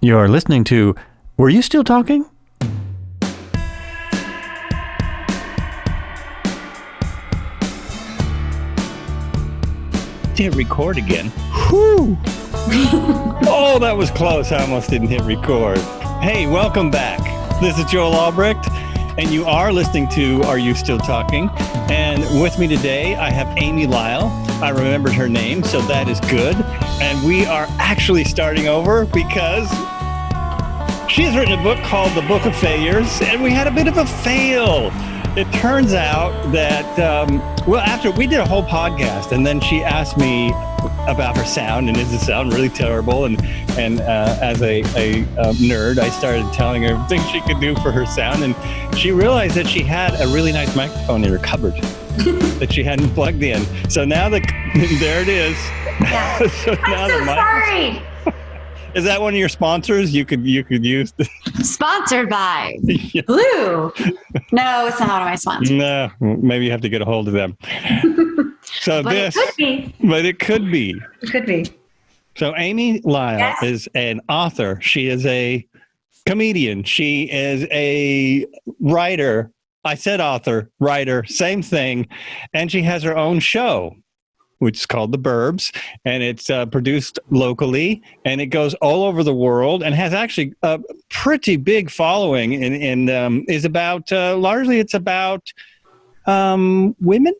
You're listening to Were You Still Talking? Hit record again. Whew! Oh, that was close. I almost didn't hit record. Hey, welcome back. This is Joel Albrecht, and you are listening to Are You Still Talking? And with me today, I have Amy Lyle. I remembered her name, so that is good. And we are actually starting over because she has written a book called The Book of Failures, and we had a bit of a fail. It turns out that, after we did a whole podcast, and then she asked me about her sound, and does it sound really terrible? And as a nerd, I started telling her things she could do for her sound, and she realized that she had a really nice microphone in her cupboard that she hadn't plugged in. So now there it is. Yeah. So now I'm so sorry. Is that one of your sponsors? You could use. Sponsored by Blue. No, it's not one of my sponsors. No, maybe you have to get a hold of them. So but it could be. But it could be. It could be. So Amy Lyle is an author. She is a comedian. She is a writer. I said author, writer, same thing. And she has her own show, which is called The Burbs, and it's produced locally, and it goes all over the world, and has actually a pretty big following, and is about, largely it's about women?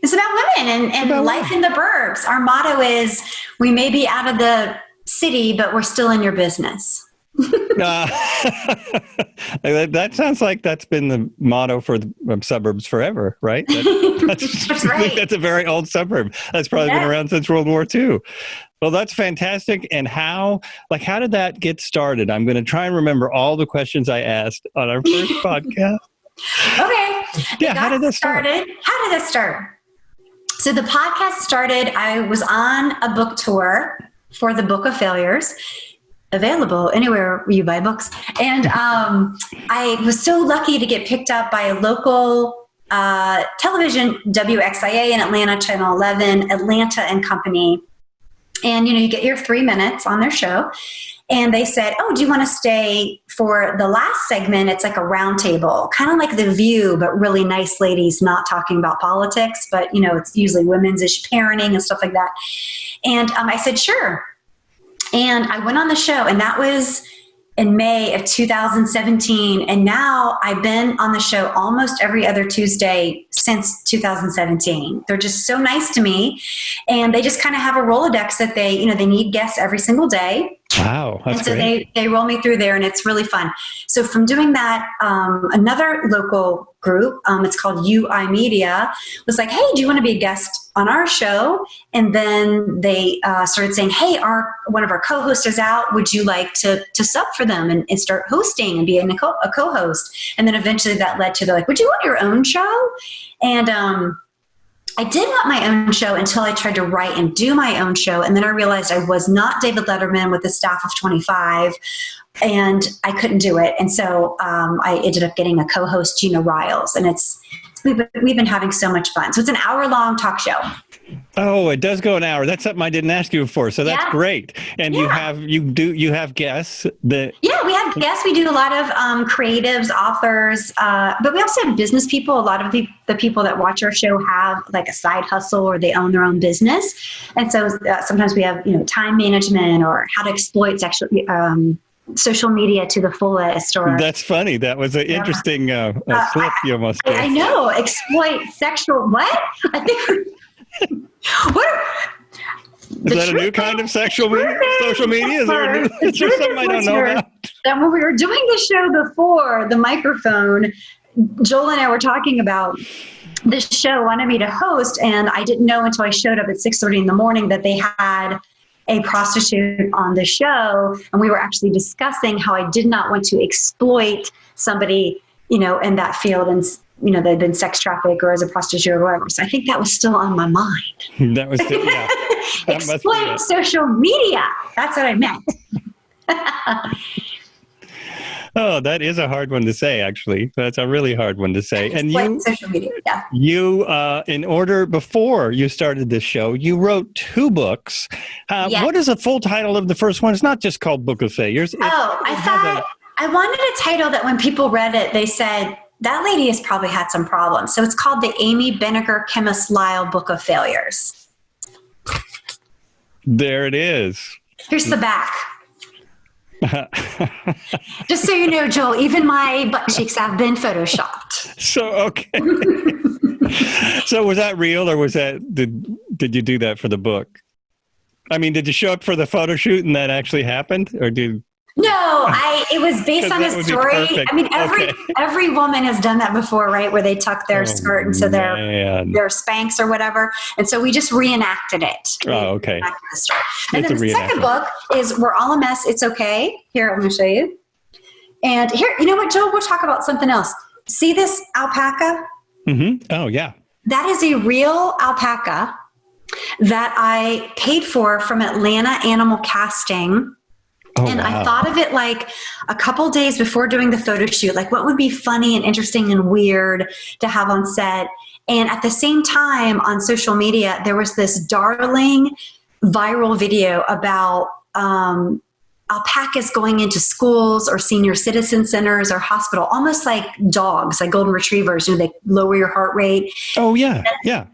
It's about women and life in the burbs. Our motto is, we may be out of the city, but we're still in your business. That sounds like that's been the motto for the suburbs forever, right? That's That's right. I think that's a very old suburb. That's probably been around since World War II. Well, that's fantastic. And how did that get started? I'm going to try and remember all the questions I asked on our first podcast. Okay. Yeah, how did that start? How did that start? So the podcast started, I was on a book tour for the Book of Failures, available anywhere you buy books. And I was so lucky to get picked up by a local television, WXIA in Atlanta, Channel 11, Atlanta and Company. And, you get your 3 minutes on their show. And they said, oh, do you want to stay for the last segment? It's like a round table, kind of like The View, but really nice ladies not talking about politics. But, it's usually women's-ish parenting and stuff like that. And I said, sure. And I went on the show, and that was in May of 2017. And now I've been on the show almost every other Tuesday since 2017. They're just so nice to me. And they just kind of have a Rolodex that they need guests every single day. Wow, that's and so great. they roll me through there, and it's really fun. So from doing that, another local group, it's called UI Media, was like, hey, do you want to be a guest on our show? And then they started saying, hey, one of our co-hosts is out. Would you like to sub for them and start hosting and be a co-host? And then eventually that led to, they're like, would you want your own show? And I did want my own show until I tried to write and do my own show. And then I realized I was not David Letterman with a staff of 25, and I couldn't do it. And so I ended up getting a co-host, Gina Riles, and we've been having so much fun. So it's an hour-long talk show. Oh, it does go an hour. That's something I didn't ask you before. So that's great. And you have guests that. Yeah, we have guests. We do a lot of creatives, authors, but we also have business people. A lot of the people that watch our show have like a side hustle, or they own their own business. And so sometimes we have, time management, or how to exploit social media to the fullest. Or that's funny. That was an interesting flip you almost did. I know. Exploit sexual what? I think. What? Is that a new kind of social media? Social media? Is there something I don't know about? That when we were doing the show before the microphone, Joel and I were talking about this show, wanted me to host, and I didn't know until I showed up at 6:30 in the morning that they had a prostitute on the show, and we were actually discussing how I did not want to exploit somebody, in that field, and they'd been sex trafficked or as a prostitute or whatever. So I think that was still on my mind. That was still, yeah. Exploit social media. That's what I meant. Oh, that is a hard one to say, actually. That's a really hard one to say. And social media, yeah. You, in order, before you started this show, you wrote 2 books. Yes. What is the full title of the first one? It's not just called Book of Failures. I thought I wanted a title that when people read it, they said, that lady has probably had some problems. So it's called the Amy Lyle Book of Failures. There it is. Here's the back. Just so you know, Joel, even my butt cheeks have been photoshopped. So, okay. So was that real, or was that, did you do that for the book? I mean, did you show up for the photo shoot and that actually happened, or did? No, it was based on a story. I mean, every woman has done that before, right? Where they tuck their skirt and so their Spanx or whatever. And so we just reenacted it. Oh, okay. The story. And then the second book is We're All a Mess, It's Okay. Here, I'm going to show you. And here, you know what, Joel? We'll talk about something else. See this alpaca? Mm-hmm. Oh, yeah. That is a real alpaca that I paid for from Atlanta Animal Casting. Oh, and wow. I thought of it like a couple days before doing the photo shoot, like what would be funny and interesting and weird to have on set. And at the same time on social media, there was this darling viral video about alpacas going into schools or senior citizen centers or hospital, almost like dogs, like golden retrievers, they lower your heart rate. Oh, yeah. Yeah.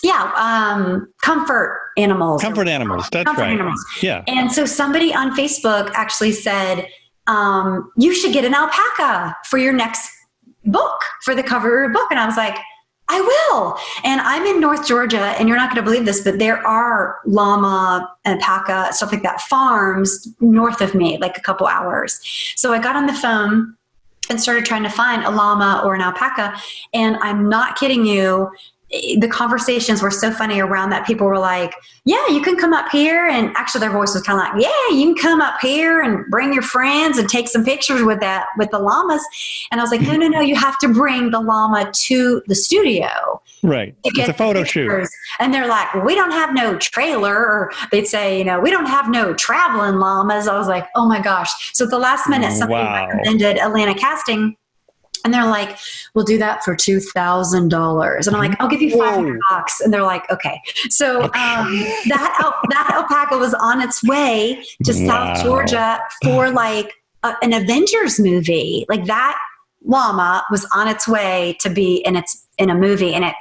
Yeah, comfort animals. Comfort animals, that's comfort right. Animals. Yeah. And so somebody on Facebook actually said, you should get an alpaca for your next book, for the cover of your book. And I was like, I will. And I'm in North Georgia, and you're not going to believe this, but there are llama, alpaca, stuff like that, farms north of me, like a couple hours. So I got on the phone and started trying to find a llama or an alpaca. And I'm not kidding you, the conversations were so funny around that. People were like, yeah, you can come up here. And actually their voice was kind of like, yeah, you can come up here and bring your friends and take some pictures with the llamas. And I was like, no, you have to bring the llama to the studio. Right. It's a photo shoot. And they're like, well, we don't have no trailer. Or they'd say, we don't have no traveling llamas. I was like, oh my gosh. So at the last minute, somebody recommended Atlanta Casting. And they're like, we'll do that for $2,000. And I'm like, I'll give you $500. And they're like, okay. So that alpaca was on its way to South Georgia for like an Avengers movie. Like that llama was on its way to be in a movie, and it,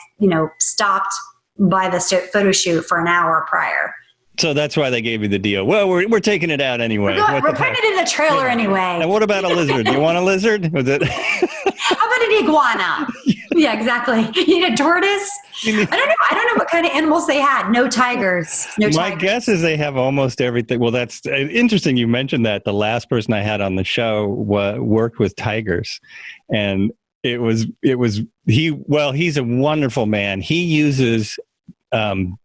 stopped by the photo shoot for an hour prior. So that's why they gave you the deal. Well, we're taking it out anyway. We're putting it in the trailer anyway. And what about a lizard? Do you want a lizard? Was it? How about an iguana? Yeah, exactly. You need a tortoise? I don't know what kind of animals they had. No tigers. My guess is they have almost everything. Well, that's interesting. You mentioned that. The last person I had on the show worked with tigers, and he's a wonderful man. He uses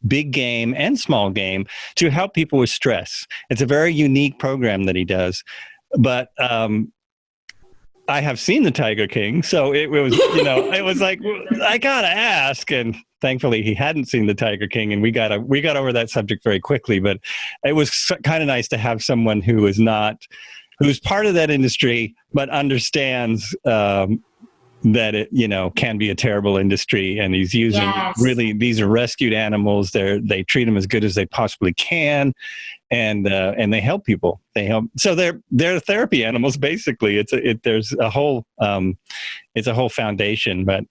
big game and small game to help people with stress. It's a very unique program that he does. But I have seen the Tiger King, so it was, it was like, I gotta ask. And thankfully he hadn't seen the Tiger King, and we got over that subject very quickly. But it was kind of nice to have someone who's part of that industry, but understands that it, can be a terrible industry, and he's using really, these are rescued animals. They treat them as good as they possibly can, and they help people. So they're therapy animals basically. There's a whole it's a whole foundation. But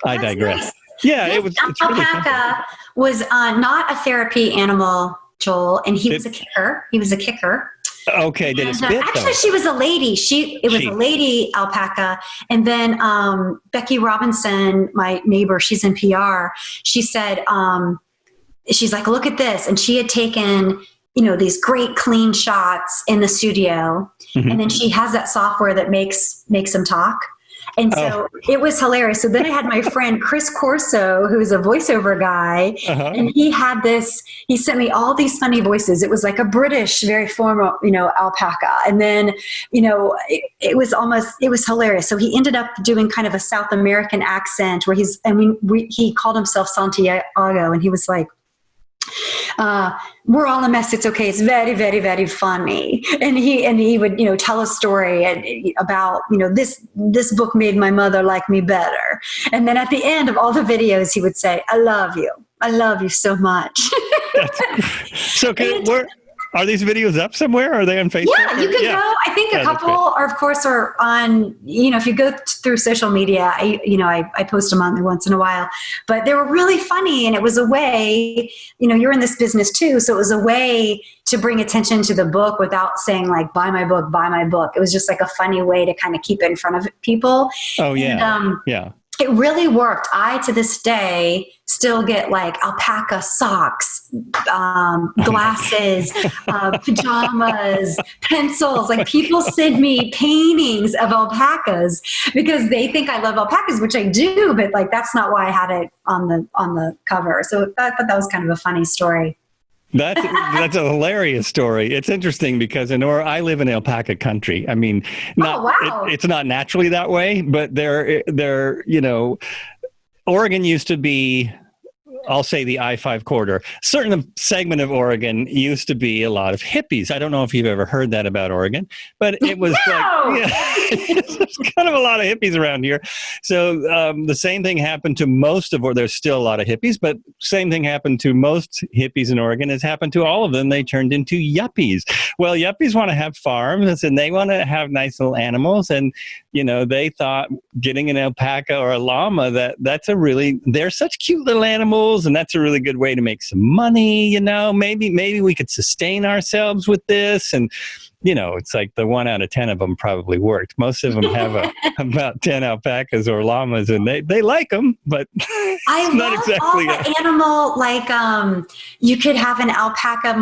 I digress. Nice. Yeah, this it's alpaca was not a therapy animal, Joel, and he was a kicker. Okay, did it spit? Actually, she was a lady. It was a lady alpaca. And then Becky Robinson, my neighbor, she's in PR. She said, she's like, look at this. And she had taken, these great clean shots in the studio. Mm-hmm. And then she has that software that makes them talk. And so it was hilarious. So then I had my friend Chris Corso, who's a voiceover guy, and he sent me all these funny voices. It was like a British, very formal, alpaca. And then, it was hilarious. So he ended up doing kind of a South American accent where he called himself Santiago, and he was like, we're all a mess. It's okay. It's very, very, very funny. And he would, tell a story about, this book made my mother like me better. And then at the end of all the videos, he would say, I love you. I love you so much. So are these videos up somewhere? Are they on Facebook? Yeah, you can go. I think a couple are, of course, are on, if you go through social media, I post them on there once in a while, but they were really funny. And it was a way, you're in this business too. So it was a way to bring attention to the book without saying like, buy my book, buy my book. It was just like a funny way to kind of keep it in front of people. Oh yeah. And, yeah. It really worked. I, to this day, still get like alpaca socks, glasses, pajamas, pencils. Like people send me paintings of alpacas because they think I love alpacas, which I do, but like that's not why I had it on the cover. So I thought that was kind of a funny story. That's a hilarious story. It's interesting because I live in alpaca country. I mean, it's not naturally that way, but Oregon used to be, I'll say the I-5 corridor. Certain segment of Oregon used to be a lot of hippies. I don't know if you've ever heard that about Oregon, but it was there's kind of a lot of hippies around here. So the same thing happened to there's still a lot of hippies, but same thing happened to most hippies in Oregon has happened to all of them. They turned into yuppies. Well, yuppies want to have farms and they want to have nice little animals. And, they thought getting an alpaca or a llama, they're such cute little animals. And that's a really good way to make some money. Maybe we could sustain ourselves with this. And, it's like the 1 out of 10 of them probably worked. Most of them have about 10 alpacas or llamas and they like them, but I love all the animal, like you could have an alpaca.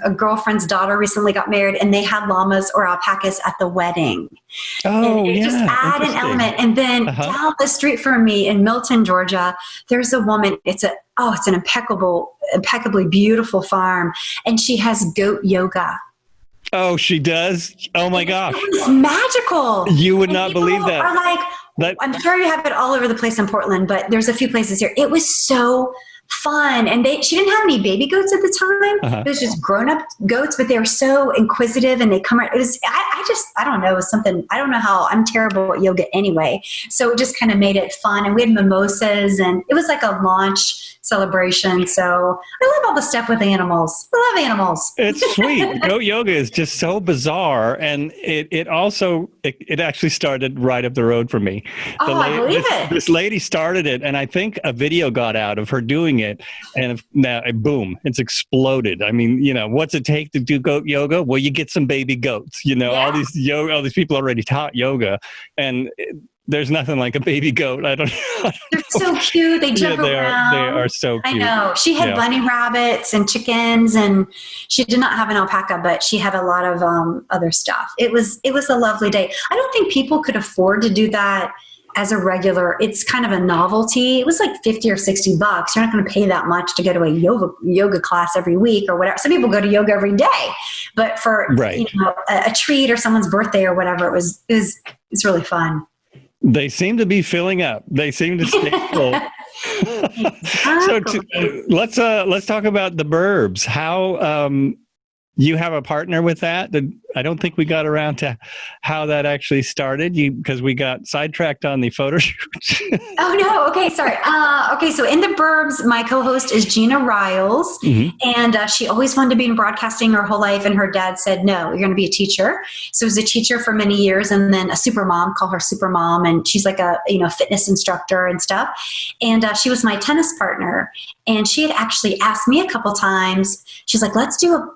A girlfriend's daughter recently got married and they had llamas or alpacas at the wedding. Oh, and just add an element. And then down the street from me in Milton, Georgia, there's a woman, it's an impeccably beautiful farm. And she has goat yoga. Oh, she does? Oh my gosh. It was magical. You would not believe that. Are like, I'm sure you have it all over the place in Portland, but there's a few places here. It was so fun. And she didn't have any baby goats at the time. It was just grown-up goats, but they were so inquisitive and they come out. It was, I don't know, it was something, I don't know how, I'm terrible at yoga anyway. So it just kind of made it fun. And we had mimosas and it was like a launch celebration. So I love all the stuff with animals. I love animals. It's sweet. Goat yoga is just so bizarre. And it actually started right up the road for me. I believe it. This lady started it and I think a video got out of her doing it. And now, boom, it's exploded. I mean, what's it take to do goat yoga? Well, you get some baby goats, all these people already taught yoga and there's nothing like a baby goat. I don't know. They're so cute. They jump around. They are so cute. I know. She had bunny rabbits and chickens, and she did not have an alpaca, but she had a lot of other stuff. It was a lovely day. I don't think people could afford to do that as a regular. It's kind of a novelty. It was like $50 or $60. You're not going to pay that much to go to a yoga class every week or whatever. Some people go to yoga every day, but for a treat or someone's birthday or whatever, it's really fun. They seem to be filling up. They seem to stay full. So let's talk about the Burbs. How you have a partner with that? I don't think we got around to how that actually started. Because we got sidetracked on the photo shoot. Oh no! Okay, sorry. So in the Burbs, my co-host is Gina Riles, and she always wanted to be in broadcasting her whole life. And her dad said, "No, you're going to be a teacher." So was a teacher for many years, and then a super mom. Call her super mom, and she's like a fitness instructor and stuff. And she was my tennis partner, and she had actually asked me a couple times. She's like, "Let's do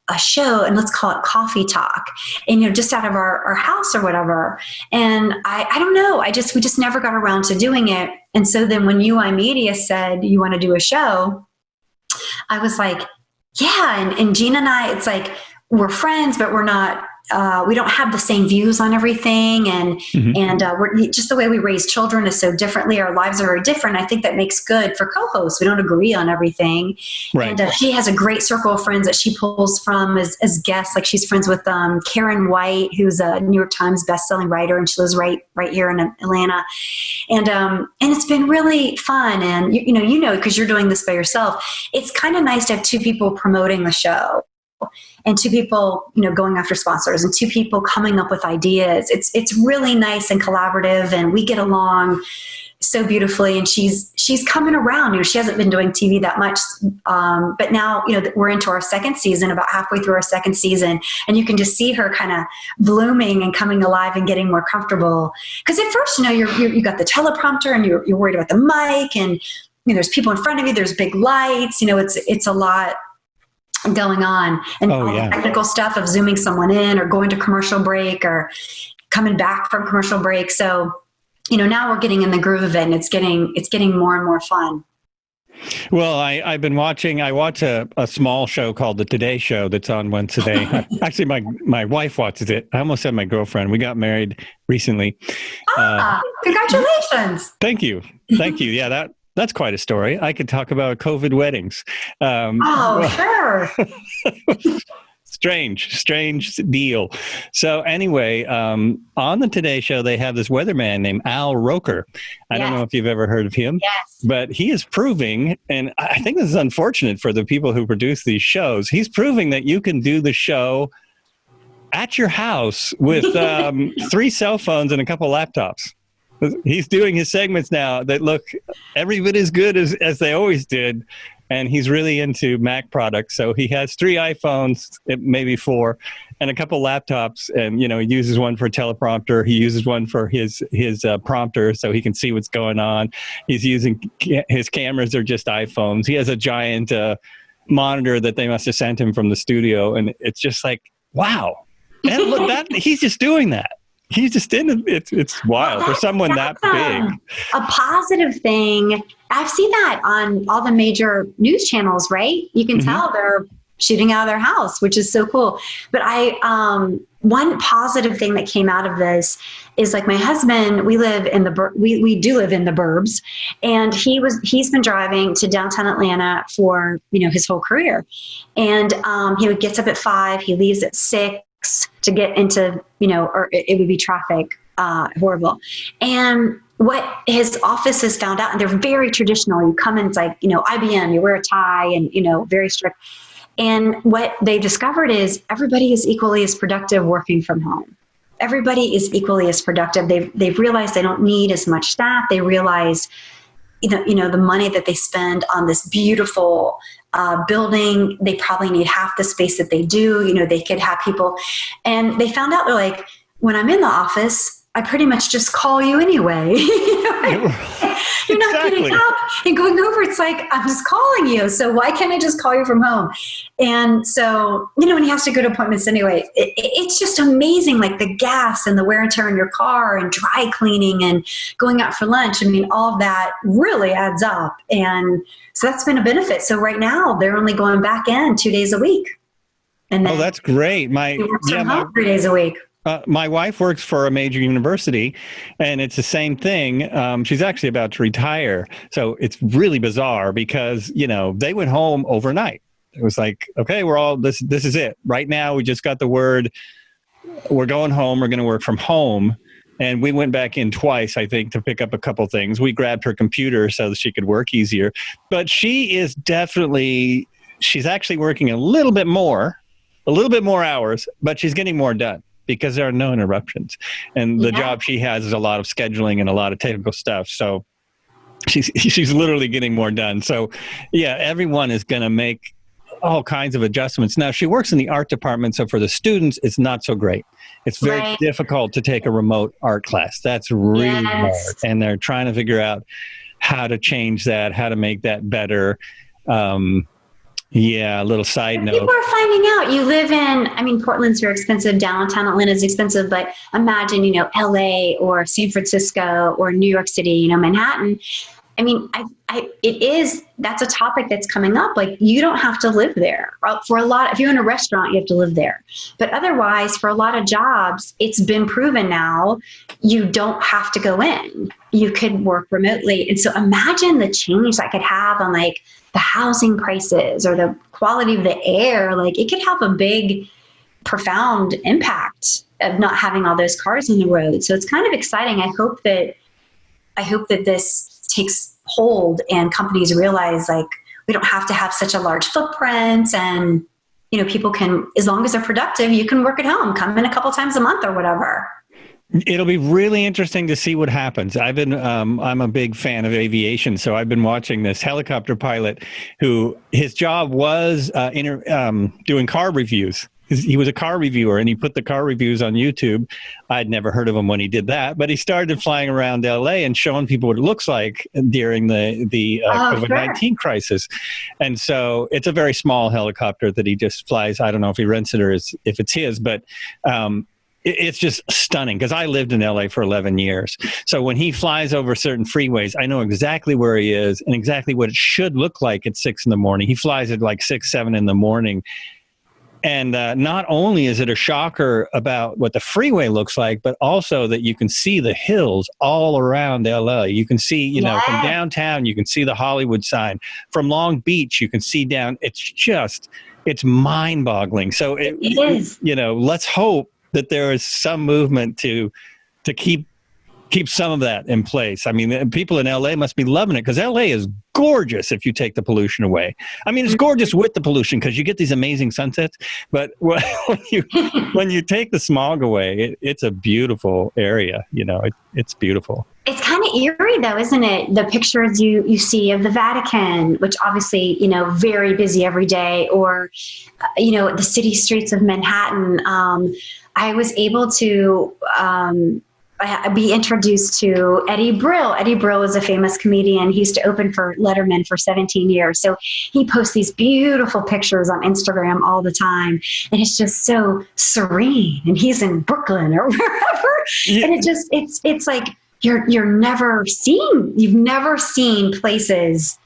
a show and let's call it Coffee Talk," and just out of our house or whatever. And I don't know, we just never got around to doing it. And so then when UI Media said you want to do a show, I was like, yeah. And Gina and I, it's like we're friends, but we're not we don't have the same views on everything, and we're just the way we raise children is so differently. Our lives are very different. I think that makes good for co-hosts. We don't agree on everything. Right. And she has a great circle of friends that she pulls from as guests. Like she's friends with Karen White, who's a New York Times bestselling writer, and she lives right here in Atlanta. And it's been really fun. And you know, because you're doing this by yourself, it's kind of nice to have two people promoting the show, and two people, going after sponsors, and two people coming up with ideas. It's really nice and collaborative, and we get along so beautifully. And she's coming around. She hasn't been doing TV that much, but now we're into our second season, about halfway through our second season, and you can just see her kind of blooming and coming alive and getting more comfortable. Because at first, you got the teleprompter, and you're worried about the mic, and there's people in front of you. There's big lights. It's a lot going on, and all the technical stuff of zooming someone in or going to commercial break or coming back from commercial break. So, now we're getting in the groove of it, and it's getting more and more fun. Well, I've been watching. I watch a small show called The Today Show that's on once a day. Actually, my wife watches it. I almost said my girlfriend. We got married recently. Congratulations! Thank you. Yeah, that's quite a story. I could talk about COVID weddings. Sure. Strange deal. So anyway, on the Today Show, they have this weatherman named Al Roker. I don't know if you've ever heard of him, but he is proving, and I think this is unfortunate for the people who produce these shows, he's proving that you can do the show at your house with 3 cell phones and a couple laptops. He's doing his segments now that look every bit as good as they always did. And he's really into Mac products. So he has 3 iPhones, maybe 4, and a couple laptops. And, he uses one for a teleprompter. He uses one for his prompter so he can see what's going on. He's using his cameras are just iPhones. He has a giant monitor that they must have sent him from the studio. And it's just like, wow. And look, he's just doing that. He's just in it. It's wild for someone that big. A positive thing. I've seen that on all the major news channels, right? You can tell they're shooting out of their house, which is so cool. But one positive thing that came out of this is, like, my husband, we do live in the burbs, and he's been driving to downtown Atlanta for, his whole career. And he gets up at 5, he leaves at 6 to get into, or it would be traffic, horrible. And what his office has found out, and they're very traditional. You come in, it's like, IBM, you wear a tie, and, very strict. And what they discovered is everybody is equally as productive working from home. Everybody is equally as productive. They've realized they don't need as much staff. They realize, the money that they spend on this beautiful building, they probably need half the space that they do. They could have people. And they found out, they're like, when I'm in the office, I pretty much just call you anyway. You're not getting up and going over. It's like, I'm just calling you. So why can't I just call you from home? And so, when he has to go to appointments anyway, it's just amazing, like the gas and the wear and tear in your car and dry cleaning and going out for lunch. I mean, all of that really adds up. And so that's been a benefit. So right now they're only going back in 2 days a week. And then that's great. He works from home 3 days a week. My wife works for a major university, and it's the same thing. She's actually about to retire. So it's really bizarre because, they went home overnight. It was like, okay, this is it. Right now, we just got the word, we're going home. We're going to work from home. And we went back in twice, I think, to pick up a couple things. We grabbed her computer so that she could work easier. But she's actually working a little bit more hours, but she's getting more done, because there are no interruptions. And the job she has is a lot of scheduling and a lot of technical stuff. So she's literally getting more done. So everyone is going to make all kinds of adjustments. Now, she works in the art department, so for the students, it's not so great. It's very difficult to take a remote art class. That's really hard. And they're trying to figure out how to change that, how to make that better. A little side note. People are finding out. You live in, Portland's very expensive. Downtown Atlanta is expensive. But imagine, LA or San Francisco or New York City, Manhattan. I mean, that's a topic that's coming up. Like, you don't have to live there. For a lot, if you're in a restaurant, you have to live there. But otherwise, for a lot of jobs, it's been proven now, you don't have to go in. You could work remotely. And so imagine the change that could have on like the housing prices or the quality of the air. Like, it could have a big, profound impact of not having all those cars on the road. So it's kind of exciting. I hope that this takes hold and companies realize, like, we don't have to have such a large footprint, and, you know, people can, as long as they're productive, you can work at home, come in a couple times a month or whatever. It'll be really interesting to see what happens. I'm a big fan of aviation, so I've been watching this helicopter pilot who his job was doing car reviews. He was a car reviewer, and he put the car reviews on YouTube. I'd never heard of him when he did that, but he started flying around LA and showing people what it looks like during the COVID-19 crisis. And so it's a very small helicopter that he just flies. I don't know if he rents it or if it's his, but it's just stunning, because I lived in LA for 11 years. So when he flies over certain freeways, I know exactly where he is and exactly what it should look like at 6 a.m. He flies at like 6, 7 a.m. And not only is it a shocker about what the freeway looks like, but also that you can see the hills all around LA. You can see, you know, from downtown, you can see the Hollywood sign. From Long Beach, you can see down. It's mind-boggling. So it is. You know, let's hope that there is some movement to keep some of that in place. I mean, people in LA must be loving it, because LA is gorgeous if you take the pollution away. I mean, it's gorgeous with the pollution because you get these amazing sunsets. But when you take the smog away, it's a beautiful area. You know, it's beautiful. It's kind of eerie, though, isn't it? The pictures you see of the Vatican, which obviously, you know, very busy every day, or, you know, the city streets of Manhattan. I was able to be introduced to Eddie Brill. Eddie Brill is a famous comedian. He used to open for Letterman for 17 years. So he posts these beautiful pictures on Instagram all the time. And it's just so serene. And he's in Brooklyn or wherever. Yeah. And it's like you've never seen places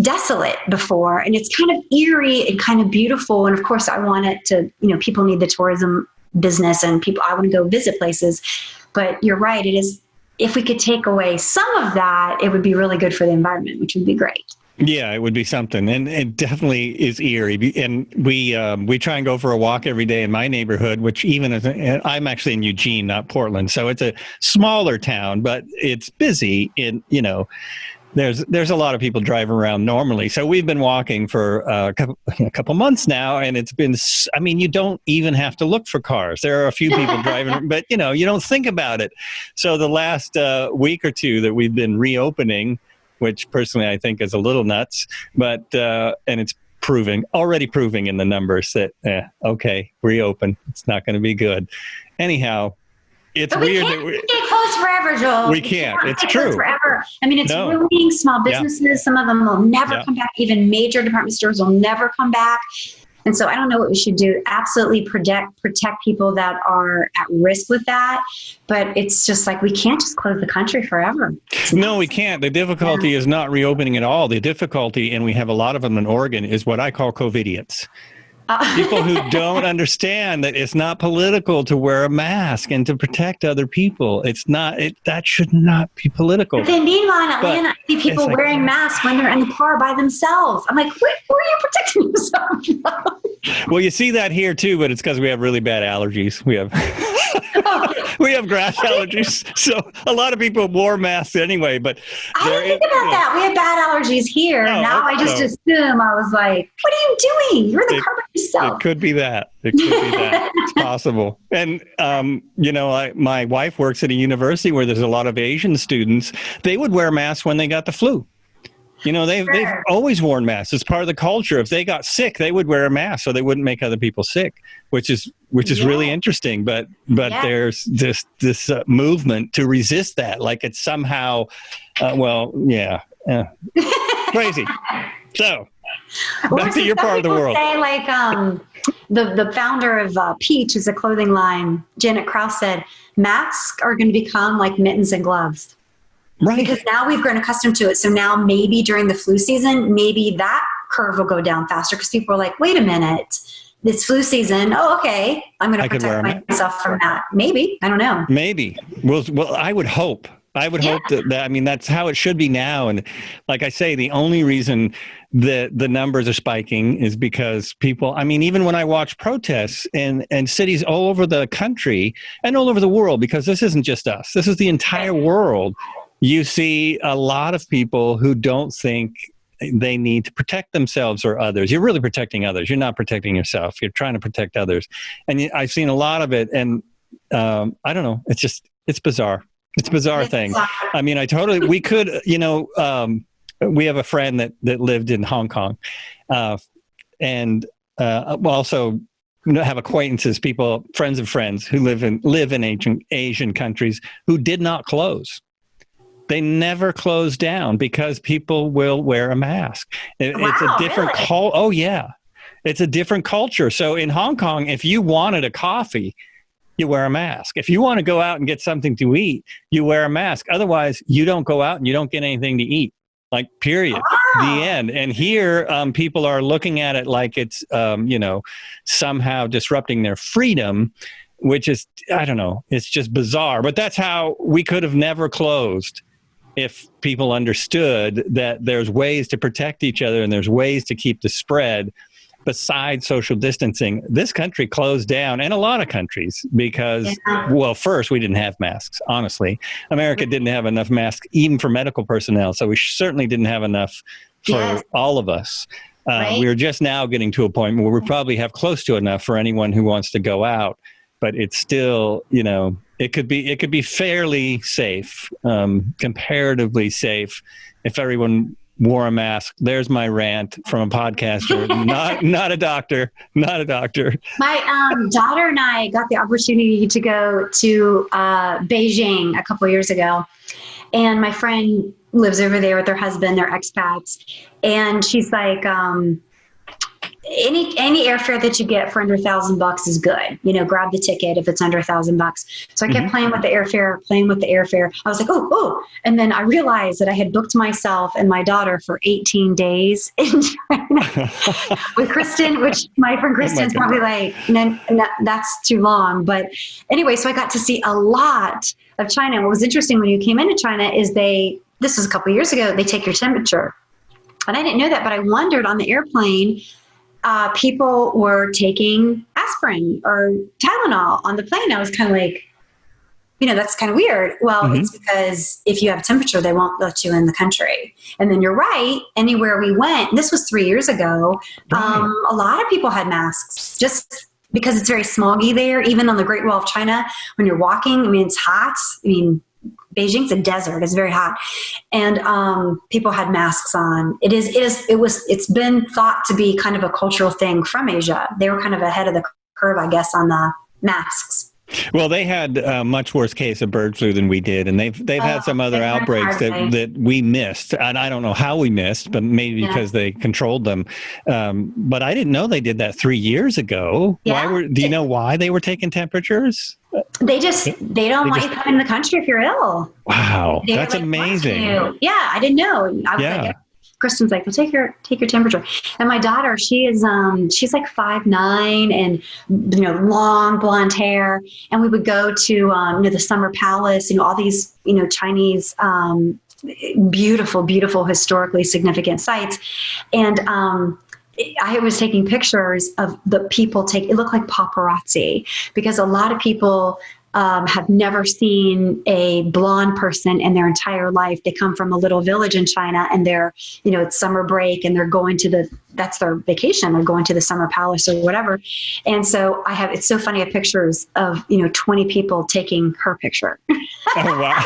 desolate before. And it's kind of eerie and kind of beautiful. And of course, I want it to, you know, people need the tourism business, and I want to go visit places. But you're right. It is, if we could take away some of that, it would be really good for the environment, which would be great. Yeah, it would be something. And it definitely is eerie. And we try and go for a walk every day in my neighborhood, which I'm actually in Eugene, not Portland. So it's a smaller town, but it's busy. There's a lot of people driving around normally. So we've been walking for a couple months now, and it's been, I mean, you don't even have to look for cars. There are a few people driving, but, you know, you don't think about it. So the last week or two that we've been reopening, which personally I think is a little nuts, but, and it's already proving in the numbers that, okay, reopen. It's not going to be good. Anyhow, it's weird that we can't close forever, Joel. We can't. It's true. Forever. I mean, it's ruining small businesses. Yeah. Some of them will never come back. Even major department stores will never come back. And so I don't know what we should do. Absolutely protect people that are at risk with that. But it's just like, we can't just close the country forever. No, we can't. The difficulty is not reopening at all. The difficulty, and we have a lot of them in Oregon, is what I call COVIDiots. People who don't understand that it's not political to wear a mask and to protect other people. It's not. That should not be political. But then meanwhile in Atlanta, I see people wearing masks when they're in the car by themselves. I'm like, where are you protecting yourself? Well, you see that here too, but it's because we have really bad allergies. We have grass allergies, so a lot of people wore masks anyway. But I didn't think about that. We have bad allergies here. Now I just assume. I was like, what are you doing? You're in the car by yourself. It could be that. It's possible. And my wife works at a university where there's a lot of Asian students. They would wear masks when they got the flu. You know, they've always worn masks. It's part of the culture. If they got sick, they would wear a mask so they wouldn't make other people sick, which is really interesting. But there's this movement to resist that, like it's somehow, crazy. So back to your part of the world. Say, like the founder of Peach is a clothing line, Janet Krause, said masks are going to become like mittens and gloves. Right. Because now we've grown accustomed to it. So now maybe during the flu season, maybe that curve will go down faster because people are like, wait a minute, it's flu season. Oh, okay. I'm going to protect myself from that. Maybe. I don't know. Maybe. Well, I would hope. Hope that, I mean, that's how it should be now. And like I say, the only reason that the numbers are spiking is because people, I mean, even when I watch protests in cities all over the country and all over the world, because this isn't just us, this is the entire world, you see a lot of people who don't think they need to protect themselves or others. You're really protecting others. You're not protecting yourself. You're trying to protect others. And I've seen a lot of it. And I don't know. It's bizarre. It's a bizarre thing. I mean, we could, we have a friend that lived in Hong Kong and also have acquaintances, people, friends of friends who live in Asian countries who did not close. They never close down because people will wear a mask. It's a different Oh yeah. It's a different culture. So in Hong Kong, if you wanted a coffee, you wear a mask. If you want to go out and get something to eat, you wear a mask. Otherwise, you don't go out and you don't get anything to eat. Like, period. Wow. The end. And here, people are looking at it like it's, somehow disrupting their freedom, which is, I don't know, it's just bizarre. But that's how we could have never closed if people understood that there's ways to protect each other and there's ways to keep the spread besides social distancing. This country closed down, and a lot of countries, because, well, first, we didn't have masks, honestly. America didn't have enough masks, even for medical personnel, so we certainly didn't have enough for all of us. We're just now getting to a point where we probably have close to enough for anyone who wants to go out, but it's still, it could be fairly safe, comparatively safe, if everyone wore a mask. There's my rant from a podcaster, not a doctor. My daughter and I got the opportunity to go to Beijing a couple of years ago, and my friend lives over there with her husband. They're expats, and she's like, any airfare that you get for under $1,000 is good. Grab the ticket if it's under $1,000. So I kept playing with the airfare. I was like, oh. And then I realized that I had booked myself and my daughter for 18 days in China with Kristen, which my friend Kristen's probably like, no, that's too long. But anyway, so I got to see a lot of China. What was interesting when you came into China is this was a couple of years ago, they take your temperature. And I didn't know that, but I wondered on the airplane, people were taking aspirin or Tylenol on the plane. I was kind of like, that's kind of weird. Well, it's because if you have a temperature, they won't let you in the country. And then you're right. Anywhere we went, this was 3 years ago, a lot of people had masks just because it's very smoggy there. Even on the Great Wall of China, when you're walking, it's hot. Beijing's a desert. It's very hot. And people had masks on. It's been thought to be kind of a cultural thing from Asia. They were kind of ahead of the curve, I guess, on the masks. Well, they had a much worse case of bird flu than we did, and they've had some other outbreaks that we missed, and I don't know how we missed, but maybe because they controlled them. But I didn't know they did that 3 years ago. Do you know why they were taking temperatures? They don't want you coming to the country if you're ill. Wow, that's amazing. Yeah, I didn't know. I was like, Kristen's like, well, take your temperature. And my daughter, she's like 5'9" and, long blonde hair. And we would go to, the Summer Palace, all these, Chinese, beautiful, beautiful, historically significant sites. And, I was taking pictures of the people it looked like paparazzi because a lot of people have never seen a blonde person in their entire life. They come from a little village in China and they're, it's summer break and they're going that's their vacation. They're going to the Summer Palace or whatever. And so it's so funny. I have pictures of, 20 people taking her picture. Oh, wow.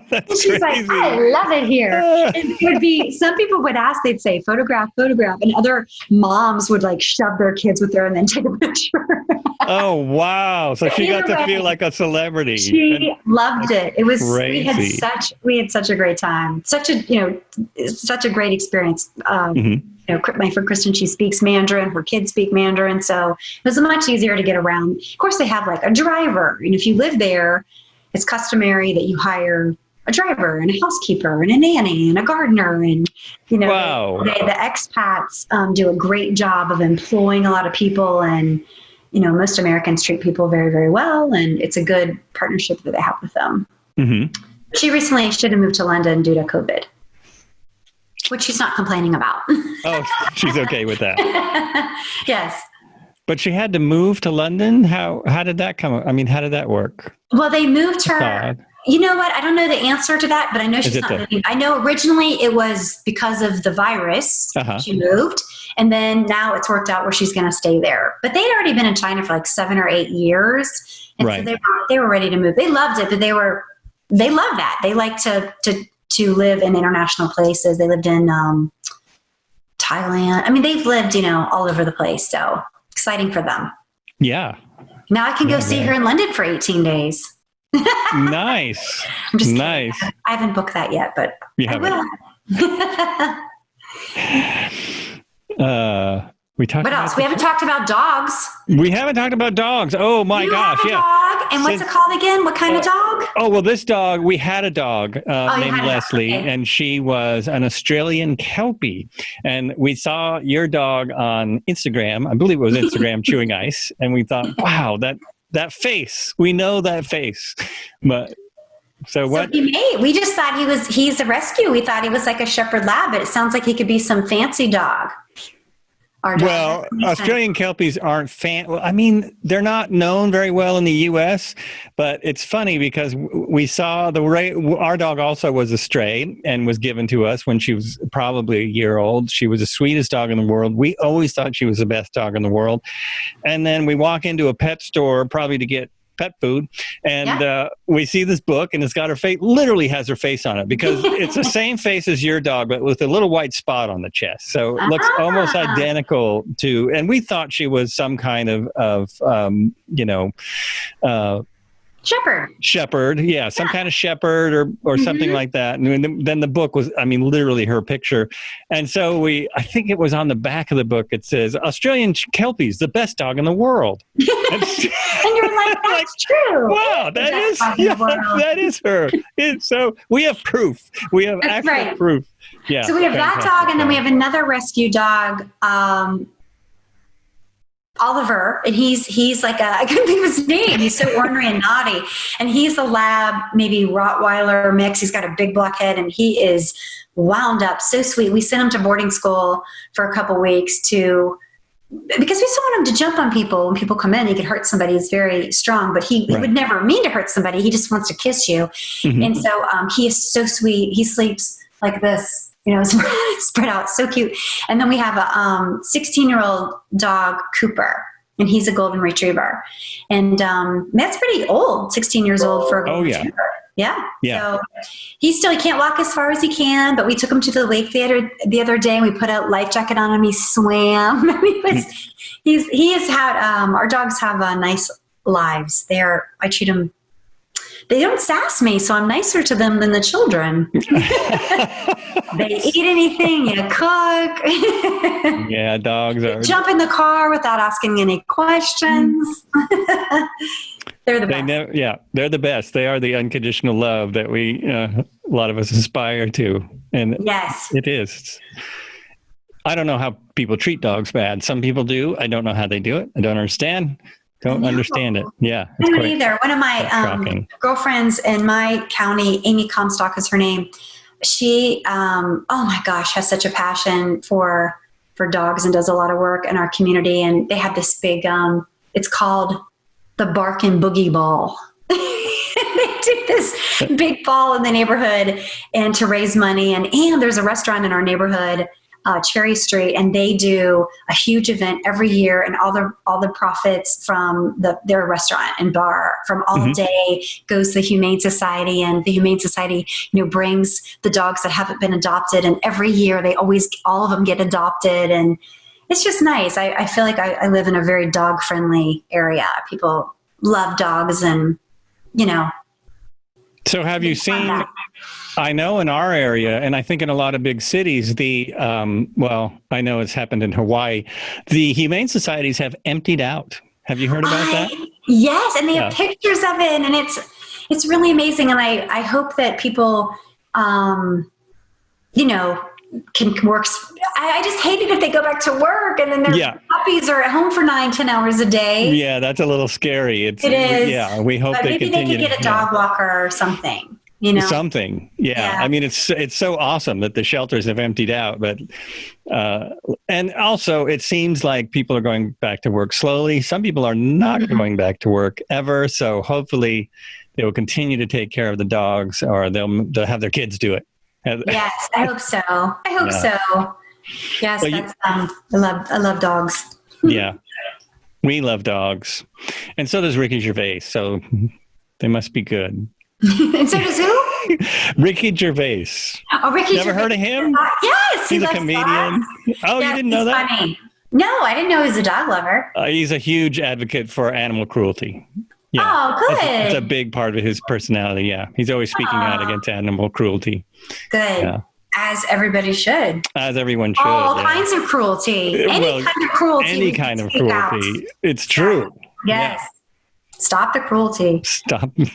That's she's crazy. like, I love it here. And it would be, some people would ask, they'd say, photograph. And other moms would like shove their kids with her and then take a picture. Oh, wow. So she got to feel like a celebrity. She loved it. It was crazy. We had such a great time. Such a great experience. My friend Kristen, she speaks Mandarin. Her kids speak Mandarin. So it was much easier to get around. Of course, they have like a driver. And if you live there, it's customary that you hire a driver and a housekeeper and a nanny and a gardener. And, Wow. the expats do a great job of employing a lot of people. And, most Americans treat people very, very well. And it's a good partnership that they have with them. Mm-hmm. She recently should have moved to London due to COVID, which she's not complaining about. Oh, she's okay with that. Yes. But she had to move to London? How did that come? I mean, how did that work? Well, they moved her. Odd. You know what? I don't know the answer to that, but I know she's not moving. I know originally it was because of the virus. She moved. And then now it's worked out where she's going to stay there. But they'd already been in China for like 7 or 8 years. And so they were ready to move. They loved it, but they loved that. They like to live in international places. They lived in Thailand. I mean, they've lived, all over the place. So exciting for them. Yeah. Now I can go see her in London for 18 days. Nice. I'm just nice. Kidding. I haven't booked that yet, but I will. We talked. What else? We haven't talked about dogs. We haven't talked about dogs. Oh my gosh! Have a dog? And what's it called again? What kind of dog? Oh well, this dog. We had a dog named Leslie, and she was an Australian Kelpie. And we saw your dog on Instagram. I believe it was Instagram chewing ice, and we thought, wow, that face. We know that face, but. So what? We just thought he's a rescue. We thought he was like a shepherd lab, but it sounds like he could be some fancy dog. Well, Australian Kelpies aren't I mean, they're not known very well in the U.S., but it's funny because we saw our dog also was a stray and was given to us when she was probably a year old. She was the sweetest dog in the world. We always thought she was the best dog in the world. And then we walk into a pet store probably to get pet food, and we see this book, and it's got her face, literally has her face on it, because it's the same face as your dog, but with a little white spot on the chest. So it looks almost identical to, and we thought she was some kind of shepherd, some kind of shepherd or something like that. And then the book was, I mean, literally her picture. And so I think it was on the back of the book, it says, Australian Kelpies, the best dog in the world. And you're like, that's true. Wow, that is her. So we have proof. We have actual proof. Yeah. So we have that dog, and then we have another rescue dog, Oliver, and he's like I couldn't think of his name. He's so ornery and naughty, and he's a lab, maybe Rottweiler mix. He's got a big black head, and he is wound up, so sweet. We sent him to boarding school for a couple weeks because we still want him to jump on people when people come in. He could hurt somebody. He's very strong, but he would never mean to hurt somebody. He just wants to kiss you, and so he is so sweet. He sleeps like this. Spread out, so cute. And then we have a 16-year-old dog, Cooper, and he's a golden retriever. And that's pretty old, 16 years old for a golden retriever. Yeah. So he can't walk as far as he can, but we took him to the lake theater the other day, and we put a life jacket on him. He swam. Our dogs have nice lives. I treat them. They don't sass me, so I'm nicer to them than the children. They eat anything, you cook. Yeah, dogs are. Jump in the car without asking any questions. They're the best. They're the best. They are the unconditional love that a lot of us aspire to. And yes, it is. I don't know how people treat dogs bad. Some people do. I don't know how they do it. I don't understand. Don't understand it. Yeah. I don't either. One of my girlfriends in my county, Amy Comstock is her name. She, oh my gosh, has such a passion for dogs and does a lot of work in our community. And they have this big, it's called the Bark and Boogie Ball. They do this big ball in the neighborhood and to raise money. And there's a restaurant in our neighborhood, Cherry Street, and they do a huge event every year, and all the profits from their restaurant and bar from all day goes to the Humane Society, and the Humane Society, brings the dogs that haven't been adopted, and every year all of them get adopted, and it's just nice. I feel like I live in a very dog friendly area. People love dogs, and So have you seen? I know in our area, and I think in a lot of big cities, I know it's happened in Hawaii, the Humane Societies have emptied out. Have you heard about that? Yes, and they have pictures of it, and it's really amazing. And I hope that people, can work. I just hate it if they go back to work and then their puppies are at home for 9-10 hours a day. Yeah, that's a little scary. It is. Yeah, we hope they continue. Maybe they could get a dog walker or something. Something. Yeah. I mean, it's so awesome that the shelters have emptied out, but and also it seems like people are going back to work slowly. Some people are not going back to work ever. So hopefully they will continue to take care of the dogs, or they'll have their kids do it. Yes, I hope so. So. Yes, I love dogs. Yeah, we love dogs, and so does Ricky Gervais. So they must be good. And so does who? Ricky Gervais. Oh, Ricky! Never heard of him? Yes, he's a comedian. Dogs. Oh, yes, you didn't know that? Funny. No, I didn't know he was a dog lover. He's a huge advocate for animal cruelty. Yeah. Oh, good. It's a big part of his personality. Yeah, he's always speaking out against animal cruelty. Good. Yeah. As everybody should. As everyone should. All kinds of cruelty. Any kind of cruelty. Any kind of cruelty. It's true. Yes. Yeah. Stop the cruelty. Stop the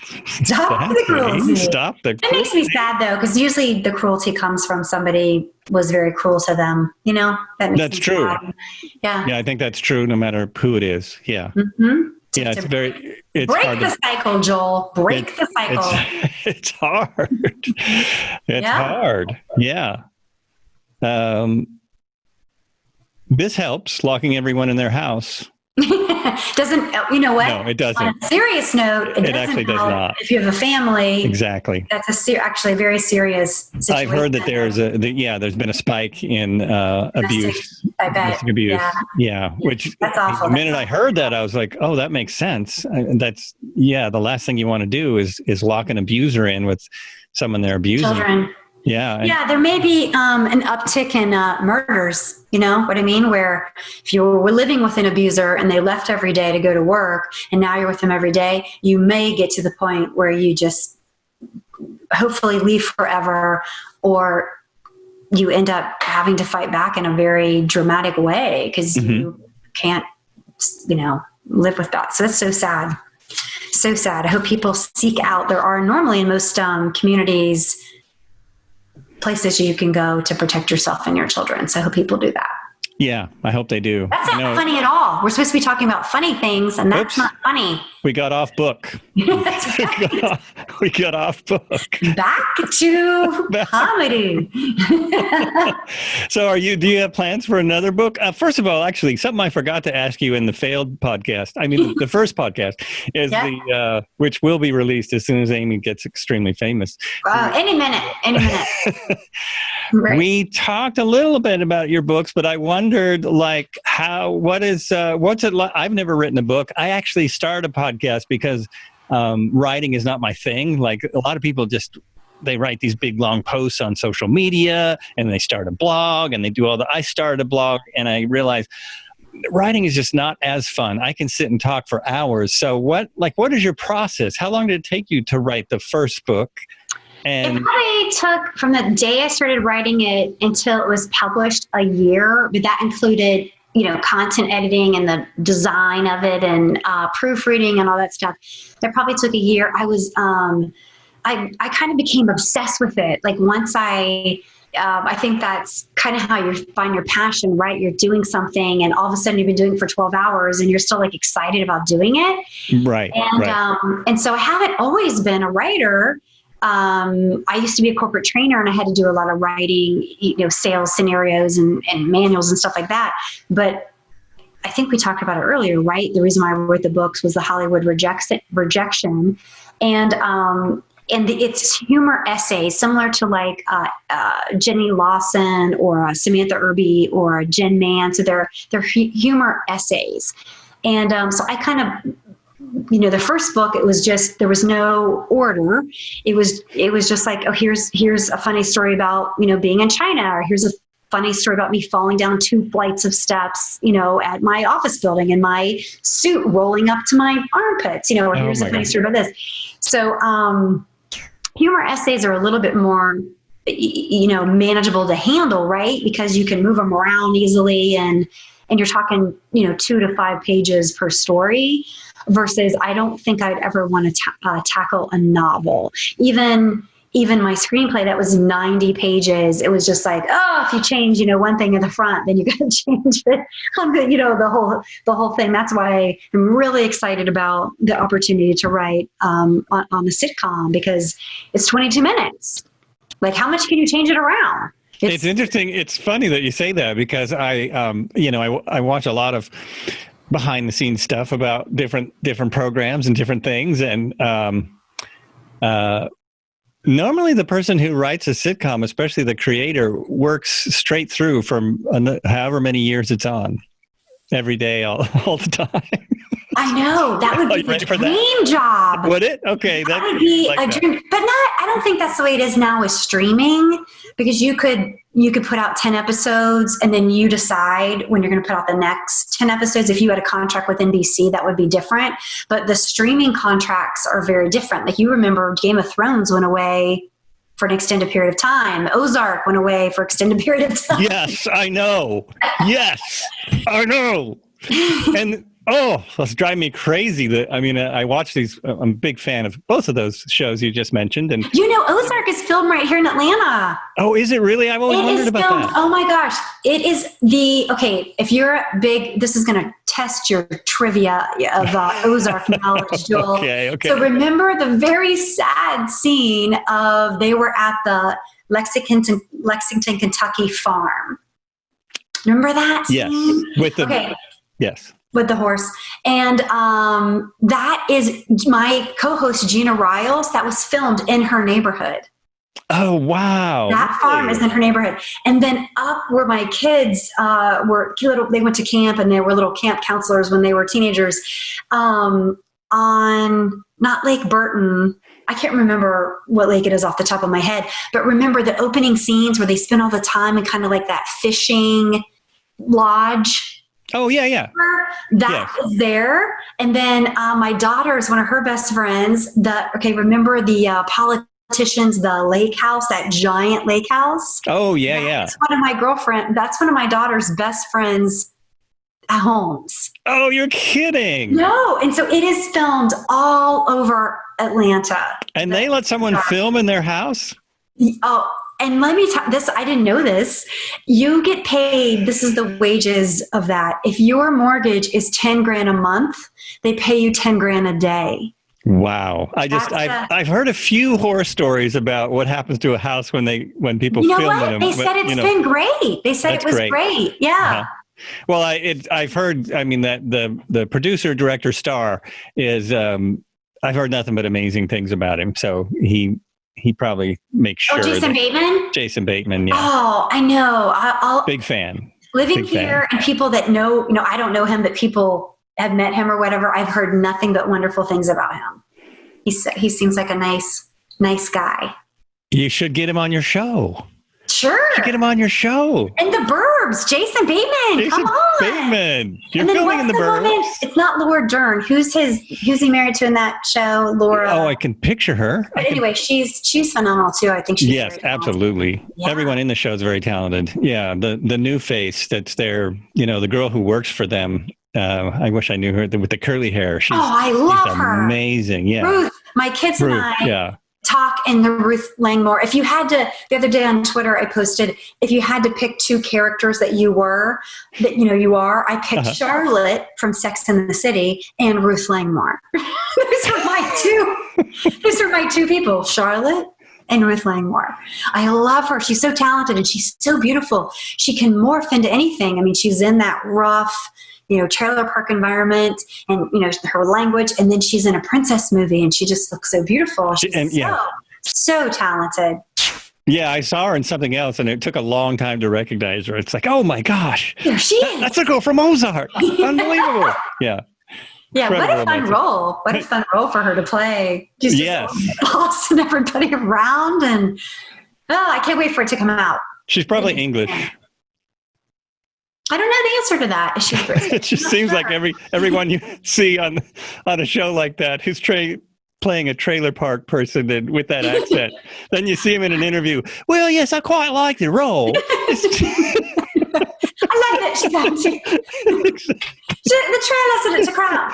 cruelty. Stop the cruelty. It makes me sad, though, because usually the cruelty comes from somebody was very cruel to them. That's true. Sad. Yeah. Yeah, I think that's true no matter who it is. Yeah. Mm-hmm. Yeah, it's break hard the cycle, Joel. Break the cycle. It's hard. It's hard. Yeah. This helps, locking everyone in their house. Doesn't, you know what? No, it doesn't. On a serious note, it actually does not. If you have a family, exactly, that's actually a very serious situation. I've heard that there's been a spike in abuse. I bet. Domestic abuse. Yeah. Which that's awful. The minute I heard that, I was like, oh, that makes sense. The last thing you want to do is lock an abuser in with someone they're abusing. Children. Yeah. Yeah, there may be an uptick in murders, you know what I mean? Where if you were living with an abuser and they left every day to go to work and now you're with them every day, you may get to the point where you just hopefully leave forever, or you end up having to fight back in a very dramatic way because you can't, live with that. So it's so sad. So sad. I hope people seek out. There are normally in most communities places you can go to protect yourself and your children. So I hope people do that. Yeah, I hope they do. That's not funny at all. We're supposed to be talking about funny things, and that's not funny. We got off book. That's right. we got off book. Back to comedy. So do you have plans for another book? First of all, actually, something I forgot to ask you in the failed podcast. I mean, the first podcast is which will be released as soon as Amy gets extremely famous. Any minute. Right. We talked a little bit about your books, but I wondered, what's it like? I've never written a book. I actually started a podcast because writing is not my thing. Like a lot of people they write these big long posts on social media and they start a blog and they do I started a blog and I realized writing is just not as fun. I can sit and talk for hours. So what is your process? How long did it take you to write the first book? And it probably took from the day I started writing it until it was published a year, but that included, content editing and the design of it and proofreading and all that stuff. That probably took a year. I was, I kind of became obsessed with it. Like once I think that's kind of how you find your passion, right? You're doing something and all of a sudden you've been doing it for 12 hours and you're still excited about doing it. Right. And so I haven't always been a writer. I used to be a corporate trainer and I had to do a lot of writing, sales scenarios and manuals and stuff like that. But I think we talked about it earlier, right? The reason why I wrote the books was the Hollywood rejection. And it's humor essays similar to Jenny Lawson or Samantha Irby or Jen Mann. So they're humor essays. And so I kind of, the first book, there was no order. It was just like, oh, here's a funny story about, being in China, or here's a funny story about me falling down 2 flights of steps, at my office building in my suit rolling up to my armpits, or here's a funny story about this. So, humor essays are a little bit more, manageable to handle, right? Because you can move them around easily and you're talking, 2 to 5 pages per story. versus I don't think I'd ever want to tackle a novel. Even my screenplay that was 90 pages, it was just like, oh, if you change, one thing in the front, then you got to change it on the whole thing. That's why I'm really excited about the opportunity to write on the sitcom, because it's 22 minutes. Like, how much can you change it around? It's interesting. It's funny that you say that, because I watch a lot of behind the scenes stuff about different programs and different things. And, normally the person who writes a sitcom, especially the creator, works straight through from however many years it's on, every day, all the time. I know. That would be the dream job. Would it? Okay. That would be a dream. But I don't think that's the way it is now with streaming, because you could put out 10 episodes and then you decide when you're going to put out the next 10 episodes. If you had a contract with NBC, that would be different. But the streaming contracts are very different. Like, you remember Game of Thrones went away for an extended period of time. Ozark went away for extended period of time. Yes, I know. Yes, I know. And that's driving me crazy. I watch these. I'm a big fan of both of those shows you just mentioned. And Ozark is filmed right here in Atlanta. Oh, is it really? I've always wondered about that. Oh my gosh. It is if you're a big, this is going to test your trivia of Ozark knowledge, Joel. Okay. So remember the very sad scene of they were at the Lexington, Kentucky farm. Remember that scene? Yes. Yes. With the horse. And that is my co-host, Gina Riles. That was filmed in her neighborhood. Oh, wow. That farm is in her neighborhood. And then up where my kids were little, they went to camp, and they were little camp counselors when they were teenagers, on not Lake Burton. I can't remember what lake it is off the top of my head, but remember the opening scenes where they spend all the time in kind of like that fishing lodge. Oh, yeah. That was there. And then my daughter's, one of her best friends, remember the politicians, the lake house, that giant lake house? Oh, yeah. That's one of my daughter's best friends' homes. Oh, you're kidding. No. And so it is filmed all over Atlanta. And they let someone film in their house? Oh, and let me tell this, I didn't know this. You get paid, this is the wages of that. If your mortgage is $10,000 a month, they pay you $10,000 a day. Wow. I've heard a few horror stories about what happens to a house when people film in them. They said it's been great. They said it was great. Yeah. Uh-huh. Well, I've heard, that the producer, director, star is, I've heard nothing but amazing things about him. So he probably makes sure. Oh, Jason Bateman? Jason Bateman, yeah. Oh, I know. Big fan. Living here, and people that know, I don't know him, but people have met him or whatever, I've heard nothing but wonderful things about him. He seems like a nice guy. You should get him on your show. Sure. You should get him on your show. And the Burbs, Jason Bateman. Come on. Bateman. You're filming in the Burbs. It's not Laura Dern. Who's he married to in that show? Laura. Oh, I can picture her. But anyway, she's phenomenal too. I think she's yes, absolutely. Yeah. Everyone in the show is very talented. Yeah, the new face that's there. The girl who works for them. I wish I knew her with the curly hair. I love her. Amazing. Yeah. Ruth, my kids and I. Yeah. Talk in the Ruth Langmore. If you had to, the other day on Twitter, I posted, if you had to pick two characters that you are, I picked Charlotte from Sex and the City and Ruth Langmore. Those are my two people, Charlotte and Ruth Langmore. I love her. She's so talented and she's so beautiful. She can morph into anything. She's in that rough, trailer park environment and, her language. And then she's in a princess movie and she just looks so beautiful. She's so talented. Yeah, I saw her in something else and it took a long time to recognize her. It's like, oh my gosh. There she is. That's a girl from Ozark. Unbelievable. Yeah. Yeah, what a fun role. What a fun role for her to play. She's just bossing everybody around and, I can't wait for it to come out. She's probably English. I don't know the answer to that. Is she British? It just seems like everyone you see on a show like that who's playing a trailer park person and with that accent, then you see him in an interview. Well, yes, I quite like the role. I like it. She's empty. The trailer said it's a crowd.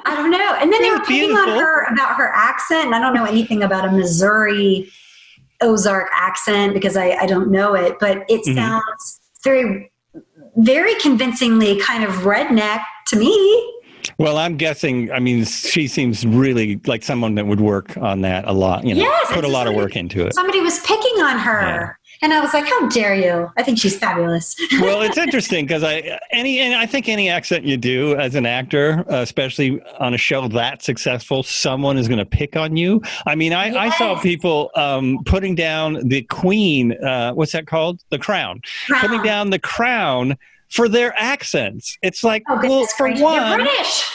I don't know. And then they were picking on her about her accent. And I don't know anything about a Missouri Ozark accent because I don't know it, but it sounds very, very convincingly kind of redneck to me. Well, I'm guessing, I mean, she seems really like someone that would work on that a lot, yes, put a lot of work into it. Somebody was picking on her. Yeah. And I was like, how dare you? I think she's fabulous. Well, it's interesting because I think any accent you do as an actor, especially on a show that successful, someone is going to pick on you. I mean, I saw people putting down the Queen, what's that called? The Crown. Putting down the Crown for their accents. It's like, well, for one,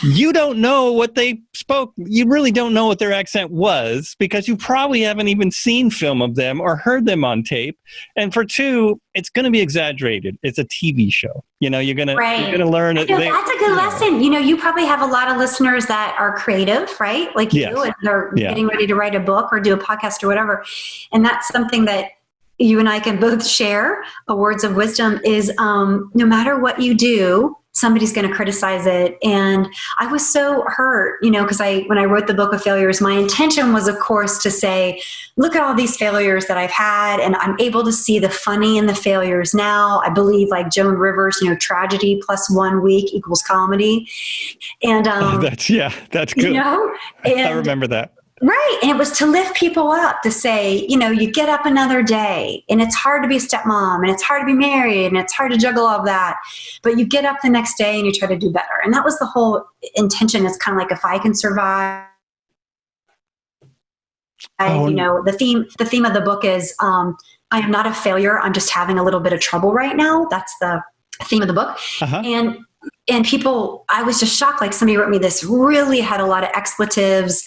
you don't know what they spoke. You really don't know what their accent was because you probably haven't even seen film of them or heard them on tape. And for two, it's going to be exaggerated. It's a TV show. You're going to learn it. That's a good lesson. You probably have a lot of listeners that are creative, right? Like you, and they're getting ready to write a book or do a podcast or whatever. And that's something that you and I can both share. A words of wisdom is no matter what you do, somebody's going to criticize it. And I was so hurt, because when I wrote the Book of Failures, my intention was, of course, to say, look at all these failures that I've had, and I'm able to see the funny in the failures now. I believe, like Joan Rivers, tragedy plus 1 week equals comedy. And that's good. And I remember that. Right. And it was to lift people up, to say, you get up another day, and it's hard to be a stepmom, and it's hard to be married, and it's hard to juggle all of that. But you get up the next day and you try to do better. And that was the whole intention. It's kind of like, if I can survive, the theme of the book is, I am not a failure. I'm just having a little bit of trouble right now. That's the theme of the book. And people, I was just shocked. Like, somebody wrote me this, really had a lot of expletives,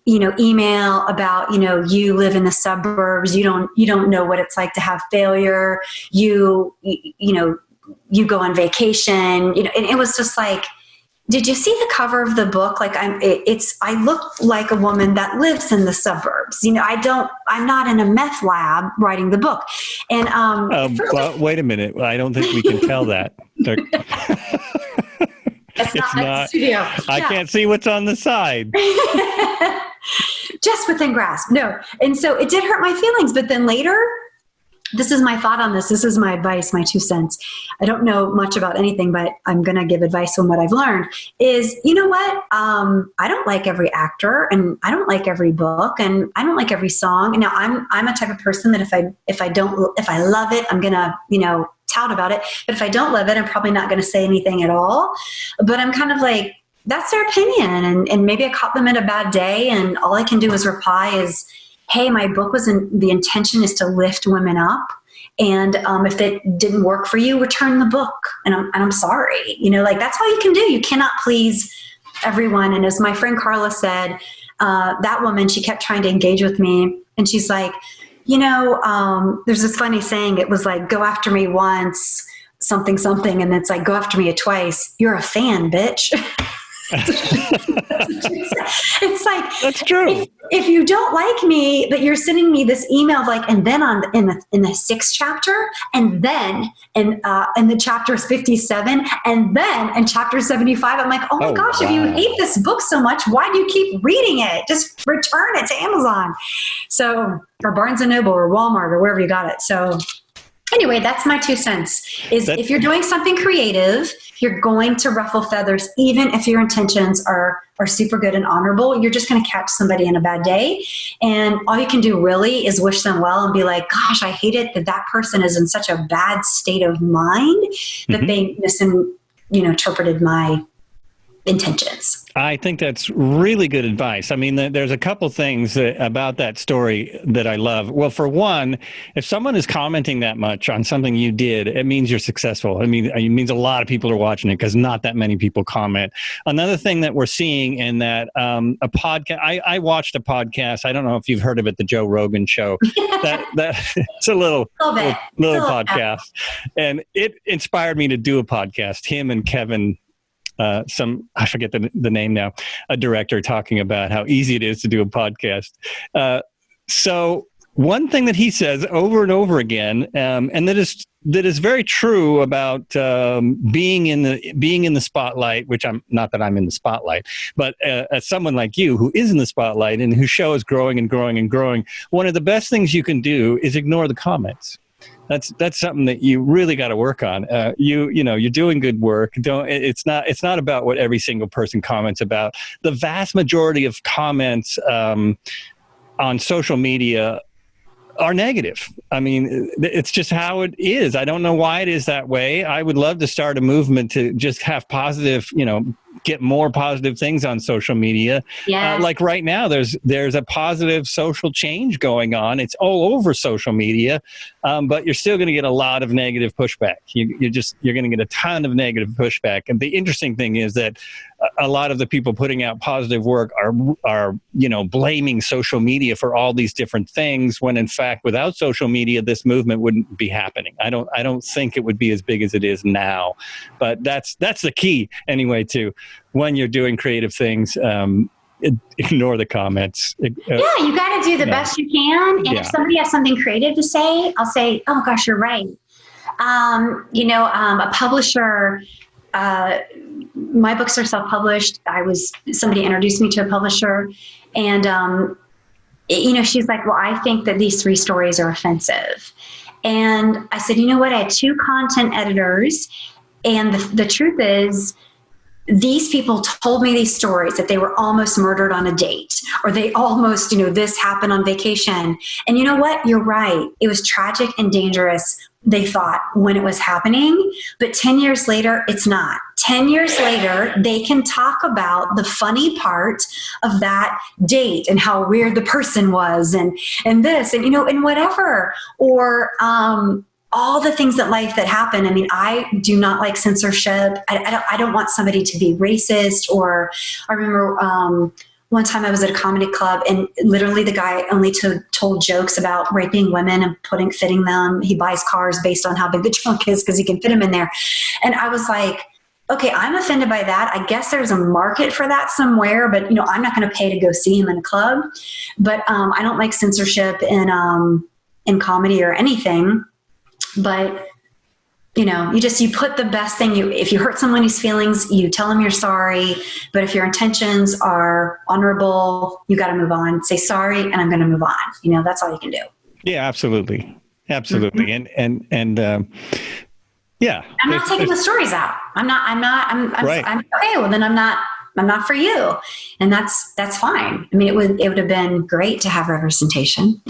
email about, you live in the suburbs. You don't know what it's like to have failure. You go on vacation, and it was just like, did you see the cover of the book? Like, I look like a woman that lives in the suburbs. I'm not in a meth lab writing the book. And, well, wait a minute. I don't think we can tell that. It's not the studio. I can't see what's on the side. Just within grasp. No. And so it did hurt my feelings. But then later, this is my thought on this. This is my advice, my 2 cents. I don't know much about anything, but I'm going to give advice on what I've learned is, you know what? I don't like every actor, and I don't like every book, and I don't like every song. Now I'm a type of person that if I love it, I'm going to, tout about it. But if I don't love it, I'm probably not going to say anything at all. But I'm kind of like, that's their opinion. And maybe I caught them in a bad day, and all I can do is reply is, hey, my book the intention is to lift women up. And if it didn't work for you, return the book. And I'm sorry. That's all you can do. You cannot please everyone. And as my friend Carla said, that woman, she kept trying to engage with me. And she's like, there's this funny saying. It was like, go after me once, something. And it's like, go after me twice. You're a fan, bitch. It's like, that's true. If you don't like me, but you're sending me this email of like, and then in the 6th chapter, and then in the chapters 57, and then in chapter 75, I'm like, oh my gosh, wow. If you hate this book so much, why do you keep reading it? Just return it to Amazon. So, or Barnes and Noble or Walmart or wherever you got it. So anyway, that's my 2 cents is if you're doing something creative, you're going to ruffle feathers, even if your intentions are super good and honorable. You're just going to catch somebody in a bad day. And all you can do really is wish them well and be like, gosh, I hate it that person is in such a bad state of mind that they misinterpreted my intentions. I think that's really good advice. I mean, there's a couple things about that story that I love. Well, for one, if someone is commenting that much on something you did, it means you're successful. I mean, it means a lot of people are watching it because not that many people comment. Another thing that we're seeing in that a podcast, I watched a podcast. I don't know if you've heard of it, the Joe Rogan Show. that it's a little podcast, and it inspired me to do a podcast. Him and Kevin. I forget the name now, a director talking about how easy it is to do a podcast. So one thing that he says over and over again, and that is very true about being in the spotlight, which I'm not that I'm in the spotlight, but as someone like you who is in the spotlight and whose show is growing and growing and growing, one of the best things you can do is ignore the comments. That's something that you really got to work on. You're doing good work. It's not about what every single person comments about. The vast majority of comments on social media are negative. I mean, it's just how it is. I don't know why it is that way. I would love to start a movement to just have positive, get more positive things on social media. Yes. Like right now, there's a positive social change going on. It's all over social media, but you're still going to get a lot of negative pushback. You're going to get a ton of negative pushback. And the interesting thing is that a lot of the people putting out positive work are blaming social media for all these different things, when in fact, without social media, this movement wouldn't be happening. I don't think it would be as big as it is now. But that's the key anyway, too. When you're doing creative things, ignore the comments. You got to do the best you can. And if somebody has something creative to say, I'll say, oh gosh, you're right. A publisher, my books are self-published. Somebody introduced me to a publisher, and she's like, well, I think that these 3 stories are offensive. And I said, you know what? I had 2 content editors, and the truth is, these people told me these stories that they were almost murdered on a date, or they almost, this happened on vacation. And you know what? You're right. It was tragic and dangerous, they thought, when it was happening. But 10 years later, it's not. 10 years later, they can talk about the funny part of that date and how weird the person was and this and, and whatever. Or, all the things that happen. I mean, I do not like censorship. I don't want somebody to be racist. Or I remember one time I was at a comedy club, and literally the guy only told jokes about raping women and fitting them. He buys cars based on how big the trunk is because he can fit them in there. And I was like, okay, I'm offended by that. I guess there's a market for that somewhere, but I'm not going to pay to go see him in a club. But I don't like censorship in comedy or anything. But, you put the best thing, if you hurt someone's feelings, you tell them you're sorry. But if your intentions are honorable, you got to move on. Say sorry, and I'm going to move on. That's all you can do. Yeah, absolutely. Absolutely. Mm-hmm. And yeah. I'm not taking the stories out. I'm right. I'm okay. Well, then I'm not for you. And that's fine. I mean, it would have been great to have representation.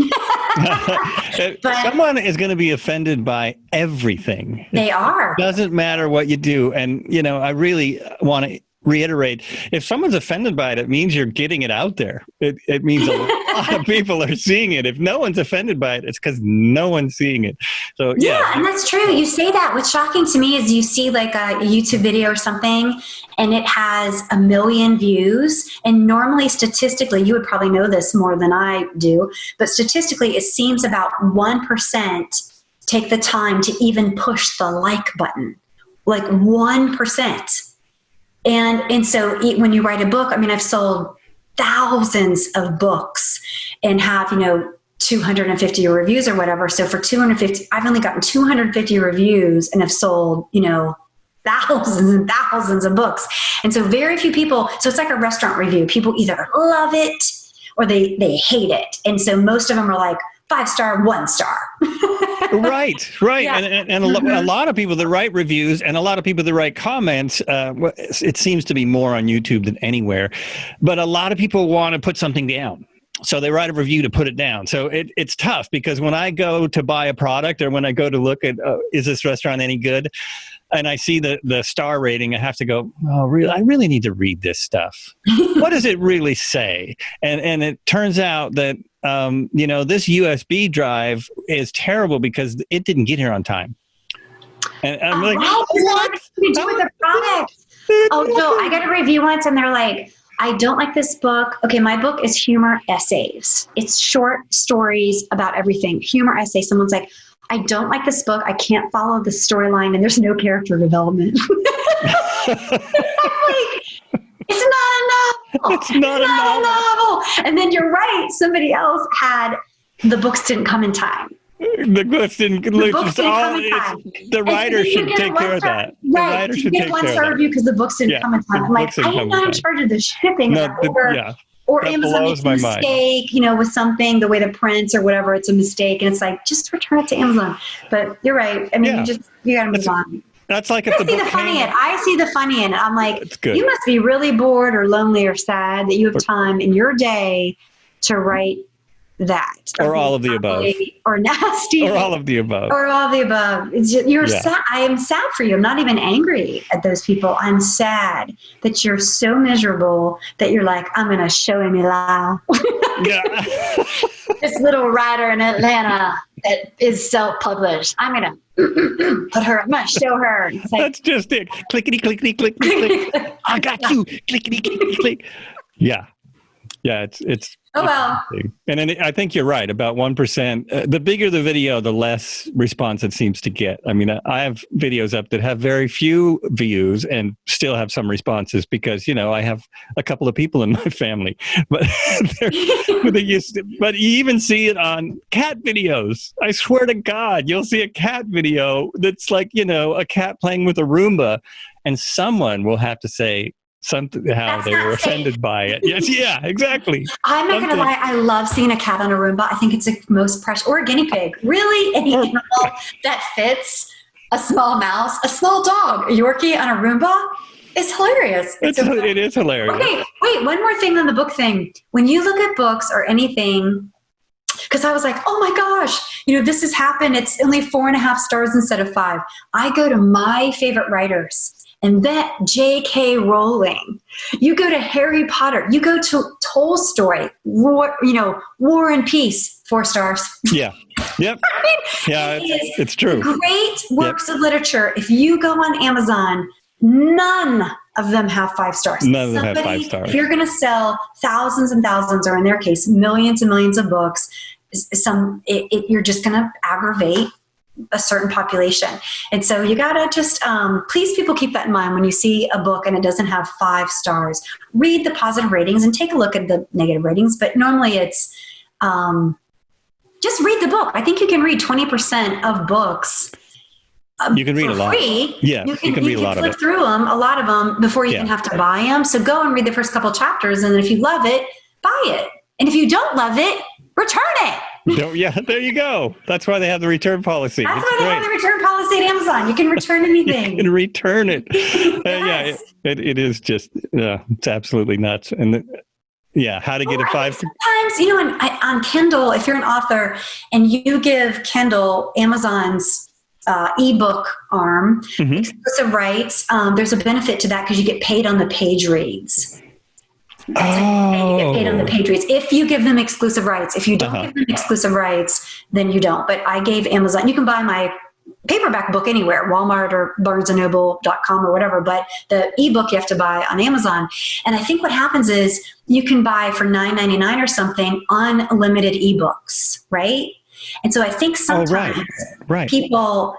But someone is going to be offended by everything. They are. It doesn't matter what you do. And, I really want to reiterate, if someone's offended by it, it means you're getting it out there. It means a lot of people are seeing it. If no one's offended by it, it's because no one's seeing it. So yeah, and that's true. You say that. What's shocking to me is you see like a YouTube video or something, and it has 1 million views. And normally, statistically, you would probably know this more than I do, but statistically, it seems about 1% take the time to even push the like button, like 1%. And so when you write a book, I mean, I've sold thousands of books and have, 250 reviews or whatever. So for 250, I've only gotten 250 reviews and have sold, thousands and thousands of books. And so very few people, so it's like a restaurant review. People either love it or they hate it. And so most of them are like 5-star, 1-star. Right. Yeah. And a lot of people that write reviews and a lot of people that write comments, it seems to be more on YouTube than anywhere, but a lot of people want to put something down. So they write a review to put it down. So it's tough because when I go to buy a product or when I go to look at, is this restaurant any good? And I see the star rating, I have to go, oh, really? I really need to read this stuff. What does it really say? And it turns out that, this USB drive is terrible because it didn't get here on time. And I'm like, what? To do with the product. Oh, no, I got a review once and they're like, I don't like this book. Okay, my book is humor essays. It's short stories about everything. Humor essays. Someone's like, I don't like this book. I can't follow the storyline and there's no character development. I'm like, it's not a novel. It's not a novel. And then you're right. Somebody else had the books didn't come in time. The books didn't come in time. The writer should take care of that. The writer should take care of that. Review because the books didn't come in time. I'm like, I am not in charge of the shipping. Or Amazon makes a mistake, with something, the way the prints or whatever, it's a mistake. And it's like, just return it to Amazon. But you're right. I mean, you got to move on. That's like if the book I see the funny in it. I'm like, you must be really bored or lonely or sad that you have time in your day to write that. Or all of the above. Or nasty. Or all of the above. Or all of the above. It's just, you're sad. I am sad for you. I'm not even angry at those people. I'm sad that you're so miserable that you're like, I'm going to show Amy Lyle. Yeah. This little writer in Atlanta that is self-published. I'm going to I'm going to show her. Like, that's just it. Clickety, clickety, clickety, click. I got you. Clickety, clickety, click. Yeah. Yeah, it's oh well. And then I think you're right about 1%. The bigger the video, the less response it seems to get. I mean, I have videos up that have very few views and still have some responses because I have a couple of people in my family. But but you even see it on cat videos. I swear to God, you'll see a cat video that's like a cat playing with a Roomba, and someone will have to say something how they were offended by it. Yes, yeah, exactly. I'm not gonna lie, I love seeing a cat on a Roomba. I think it's the most precious, or a guinea pig. Really, any animal that fits a small mouse, a small dog, a Yorkie on a Roomba is hilarious. It is hilarious. Okay, wait, one more thing on the book thing. When you look at books or anything, because I was like, oh my gosh, this has happened. It's only 4.5 stars instead of 5. I go to my favorite writers. And that J.K. Rowling, you go to Harry Potter, you go to Tolstoy, War and Peace, 4 stars. Yeah. Yep. Yeah, it's true. Great works of literature. If you go on Amazon, none of them have 5 stars. None of them have 5 stars. If you're going to sell thousands and thousands, or in their case, millions and millions of books, you're just going to aggravate a certain population. And so you got to just, please people keep that in mind when you see a book and it doesn't have 5 stars. Read the positive ratings and take a look at the negative ratings. But normally it's, just read the book. I think you can read 20% of books. You can read a lot. Free. Yeah, you can read a lot of it. Flip through them, a lot of them, before you even have to buy them. So go and read the first couple chapters. And then if you love it, buy it. And if you don't love it, return it. Yeah, there you go. That's why they have the return policy. That's why they have the return policy at Amazon. You can return anything. You can return it. Yes. Yeah, it is just, it's absolutely nuts. And how to get a 5. Sometimes, on Kindle, if you're an author and you give Kindle Amazon's ebook arm, exclusive rights, there's a benefit to that because you get paid on the page reads. You get paid on the page reads if you give them exclusive rights. If you don't give them exclusive rights, then you don't. But I gave Amazon, you can buy my paperback book anywhere, Walmart or BarnesandNoble.com or whatever, but the ebook you have to buy on Amazon. And I think what happens is you can buy for $9.99 or something unlimited ebooks, right? And so I think sometimes people,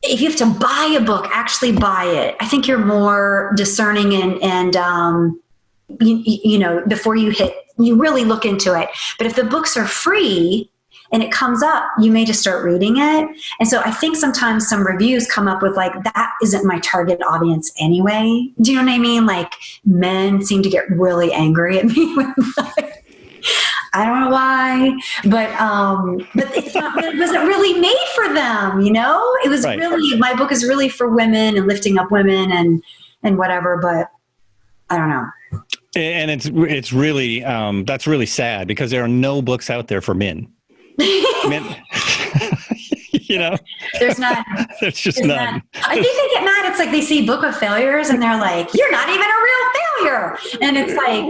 if you have to buy a book, actually buy it. I think you're more discerning and before you really look into it. But if the books are free and it comes up, you may just start reading it. And so I think sometimes some reviews come up with like, that isn't my target audience anyway. Do you know what I mean? Like men seem to get really angry at me when I don't know why, but it wasn't really made for them, It was really, my book is really for women and lifting up women and whatever, but I don't know. And it's really that's really sad because there are no books out there for men. There's none. There's just none. I think they get mad. It's like they see Book of Failures and they're like, "You're not even a real failure," and it's like.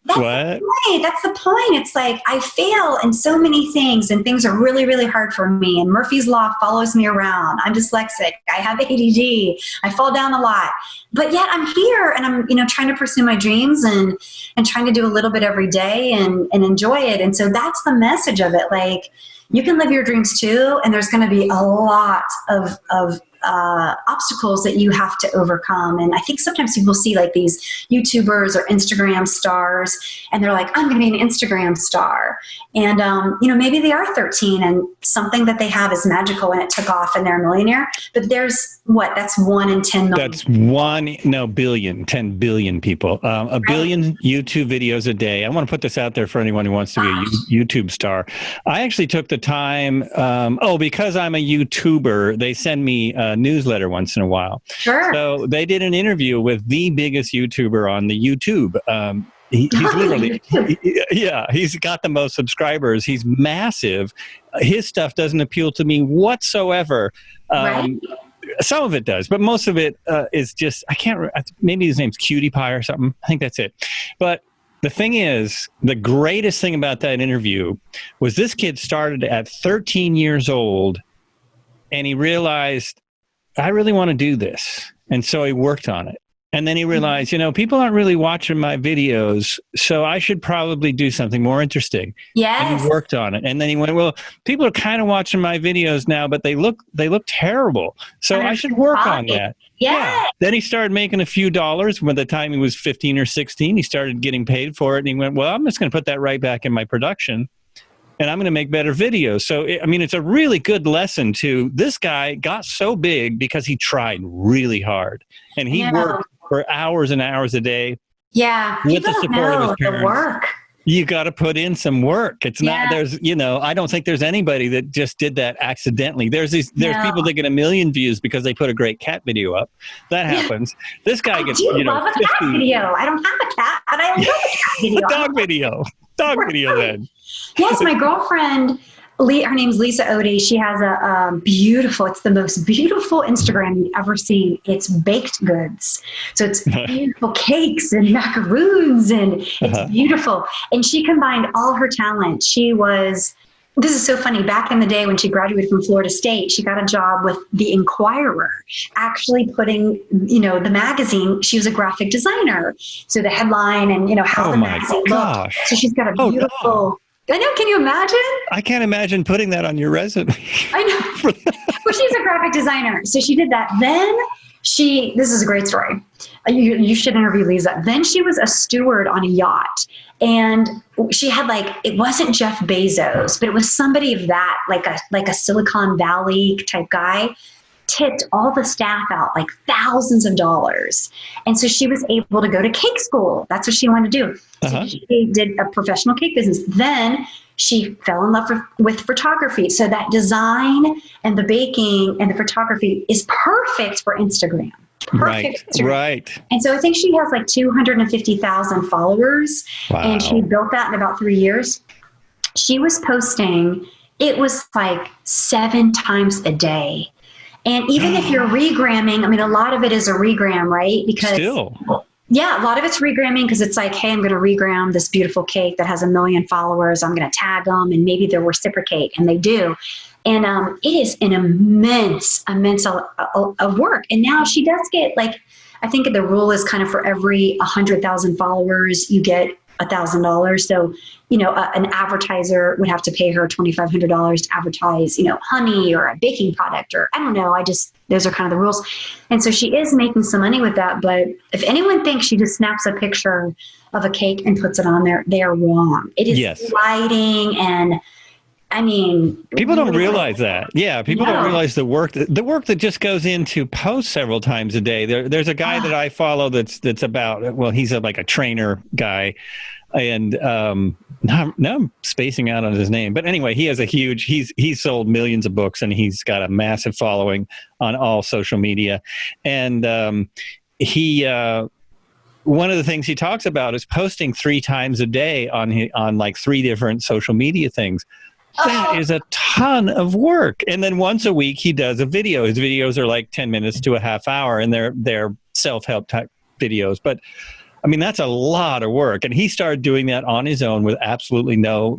That's the point. It's like I fail in so many things and things are really, really hard for me. And Murphy's Law follows me around. I'm dyslexic. I have ADD. I fall down a lot. But yet I'm here and I'm, trying to pursue my dreams and trying to do a little bit every day and enjoy it. And so that's the message of it. Like you can live your dreams too. And there's going to be a lot of obstacles that you have to overcome. And I think sometimes people see like these YouTubers or Instagram stars, and they're like, I'm going to be an Instagram star. And, maybe they are 13 and something that they have is magical and it took off and they're a millionaire. But that's 1 in 10 million. That's 10 billion people. A billion YouTube videos a day. I want to put this out there for anyone who wants to be a YouTube star. I actually took the time, because I'm a YouTuber, they send me a newsletter once in a while. Sure. So they did an interview with the biggest YouTuber on the YouTube. He's literally, he's got the most subscribers. He's massive. His stuff doesn't appeal to me whatsoever. Right. Some of it does, but most of it is just, maybe his name's Cutie Pie or something. I think that's it. But the thing is, the greatest thing about that interview was this kid started at 13 years old and he realized, I really want to do this. And so he worked on it. And then he realized, people aren't really watching my videos, so I should probably do something more interesting. Yes. And he worked on it. And then he went, well, people are kind of watching my videos now, but they look terrible. So I should work on that. Yeah. Then he started making a few dollars. By the time he was 15 or 16, he started getting paid for it. And he went, well, I'm just going to put that right back in my production. And I'm going to make better videos. So, it's a really good lesson to this guy got so big because he tried really hard. And he worked for hours and hours a day. Yeah. With the support of his parents. The work. You got to put in some work. It's not, I don't think there's anybody that just did that accidentally. There's people that get 1 million views because they put a great cat video up. That happens. This guy gets, I love a 50. cat video. I don't have a cat, but I love a cat video. Dog video then. Yes, my girlfriend, her name's Lisa Odie. She has it's the most beautiful Instagram you've ever seen. It's baked goods. So it's beautiful cakes and macaroons and it's beautiful. And she combined all her talent. This is so funny. Back in the day when she graduated from Florida State, she got a job with The Inquirer, actually putting, the magazine. She was a graphic designer. So the headline and, how the magazine looked. So she's got a beautiful... I know. Can you imagine? I can't imagine putting that on your resume. I know. Well, she's a graphic designer. So she did that. Then this is a great story. You should interview Lisa. Then she was a steward on a yacht. And she had it wasn't Jeff Bezos, but it was somebody of that, like a Silicon Valley type guy, tipped all the staff out thousands of dollars. And so she was able to go to cake school. That's what she wanted to do. So she did a professional cake business. Then she fell in love with photography. So that design and the baking and the photography is perfect for Instagram. Right. And so I think she has 250,000 followers. Wow. And she built that in about 3 years. She was posting, it was 7 times a day. And even if you're regramming, a lot of it is a regram, right? Because yeah, a lot of it's regramming because it's hey, I'm going to regram this beautiful cake that has 1 million followers. I'm going to tag them and maybe they'll reciprocate, and they do. And it is an immense of work. And now she does get I think the rule is kind of for every 100,000 followers, you get $1,000. So, an advertiser would have to pay her $2,500 to advertise, honey or a baking product, or I don't know. Those are kind of the rules. And so she is making some money with that. But if anyone thinks she just snaps a picture of a cake and puts it on there, they are wrong. It is lighting and people don't realize that. Yeah, people don't realize the work that just goes into post several times a day. There's a guy that I follow that's about, he's a trainer guy, and now I'm spacing out on his name. But anyway, he has he's sold millions of books, and he's got a massive following on all social media. And he one of the things he talks about is posting 3 times a day on 3 different social media things. That is a ton of work. And then once a week, he does a video. His videos are 10 minutes to a half hour, and they're self-help type videos. But that's a lot of work. And he started doing that on his own with absolutely no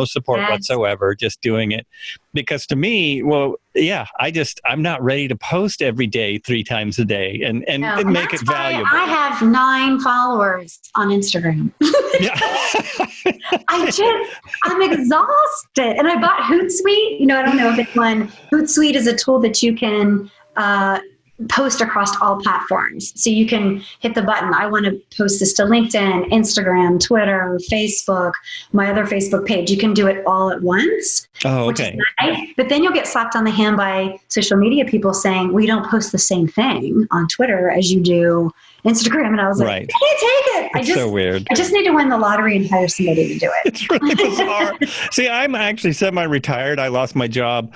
support whatsoever, just doing it. Because to me, I'm not ready to post every day 3 times a day and make it valuable. I have 9 followers on Instagram. I'm exhausted. And I bought Hootsuite. I don't know if it's one. Hootsuite is a tool that you can post across all platforms. So you can hit the button. I want to post this to LinkedIn, Instagram, Twitter, Facebook, my other Facebook page. You can do it all at once. Oh, okay. Which is nice. But then you'll get slapped on the hand by social media people saying, we don't post the same thing on Twitter as you do Instagram. And I was like, I can't take it. It's so weird. I just need to win the lottery and hire somebody to do it. It's really bizarre. See, I'm actually semi-retired. I lost my job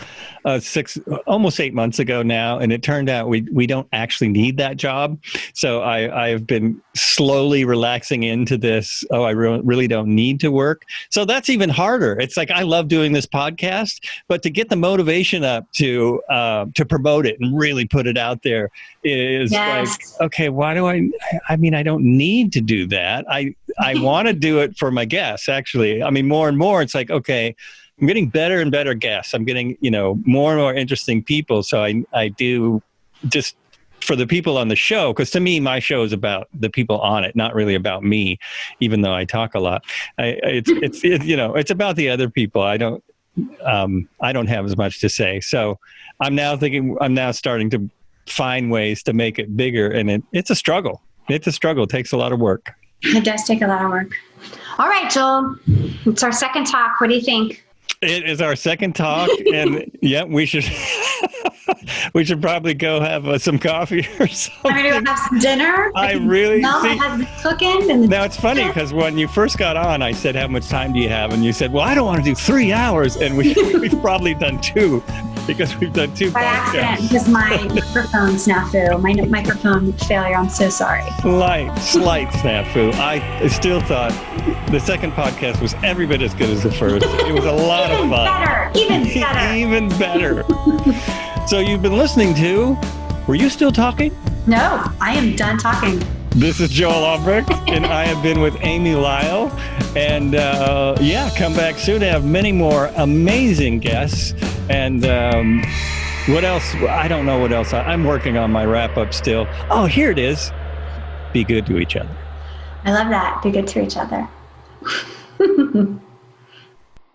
almost 8 months ago now, and it turned out we don't actually need that job. So I've been slowly relaxing into this. Oh, I really don't need to work. So that's even harder. It's like I love doing this podcast, but to get the motivation up to promote it and really put it out there is like, okay, why do I mean, I don't need to do that. I want to do it for my guests, actually. I mean, more and more, it's like, okay, I'm getting better and better guests. I'm getting, more and more interesting people. So I do just for the people on the show, because to me, my show is about the people on it, not really about me, even though I talk a lot. It's about the other people. I don't have as much to say. So I'm now starting to find ways to make it bigger, and it's a struggle. It's a struggle. It takes a lot of work. It does take a lot of work. All right, Joel, it's our second talk. What do you think? It is our second talk, and yeah, we should probably go have some coffee or something. I'm going to have some dinner. I really see. Has been cooking. Now it's funny because when you first got on, I said, "How much time do you have?" And you said, "Well, I don't want to do 3 hours," and we've probably done 2 because we've done 2 by podcasts. accident, because my microphone snafu, my microphone failure. I'm so sorry. Slight snafu. I still thought the second podcast was every bit as good as the first. It was a lot of fun. Even better. So you've been listening to, were you still talking? No, I am done talking. This is Joel Albrecht, and I have been with Amy Lyle. And come back soon. I have many more amazing guests. And what else? I don't know what else. I'm working on my wrap up still. Oh, here it is. Be good to each other. I love that. Be good to each other.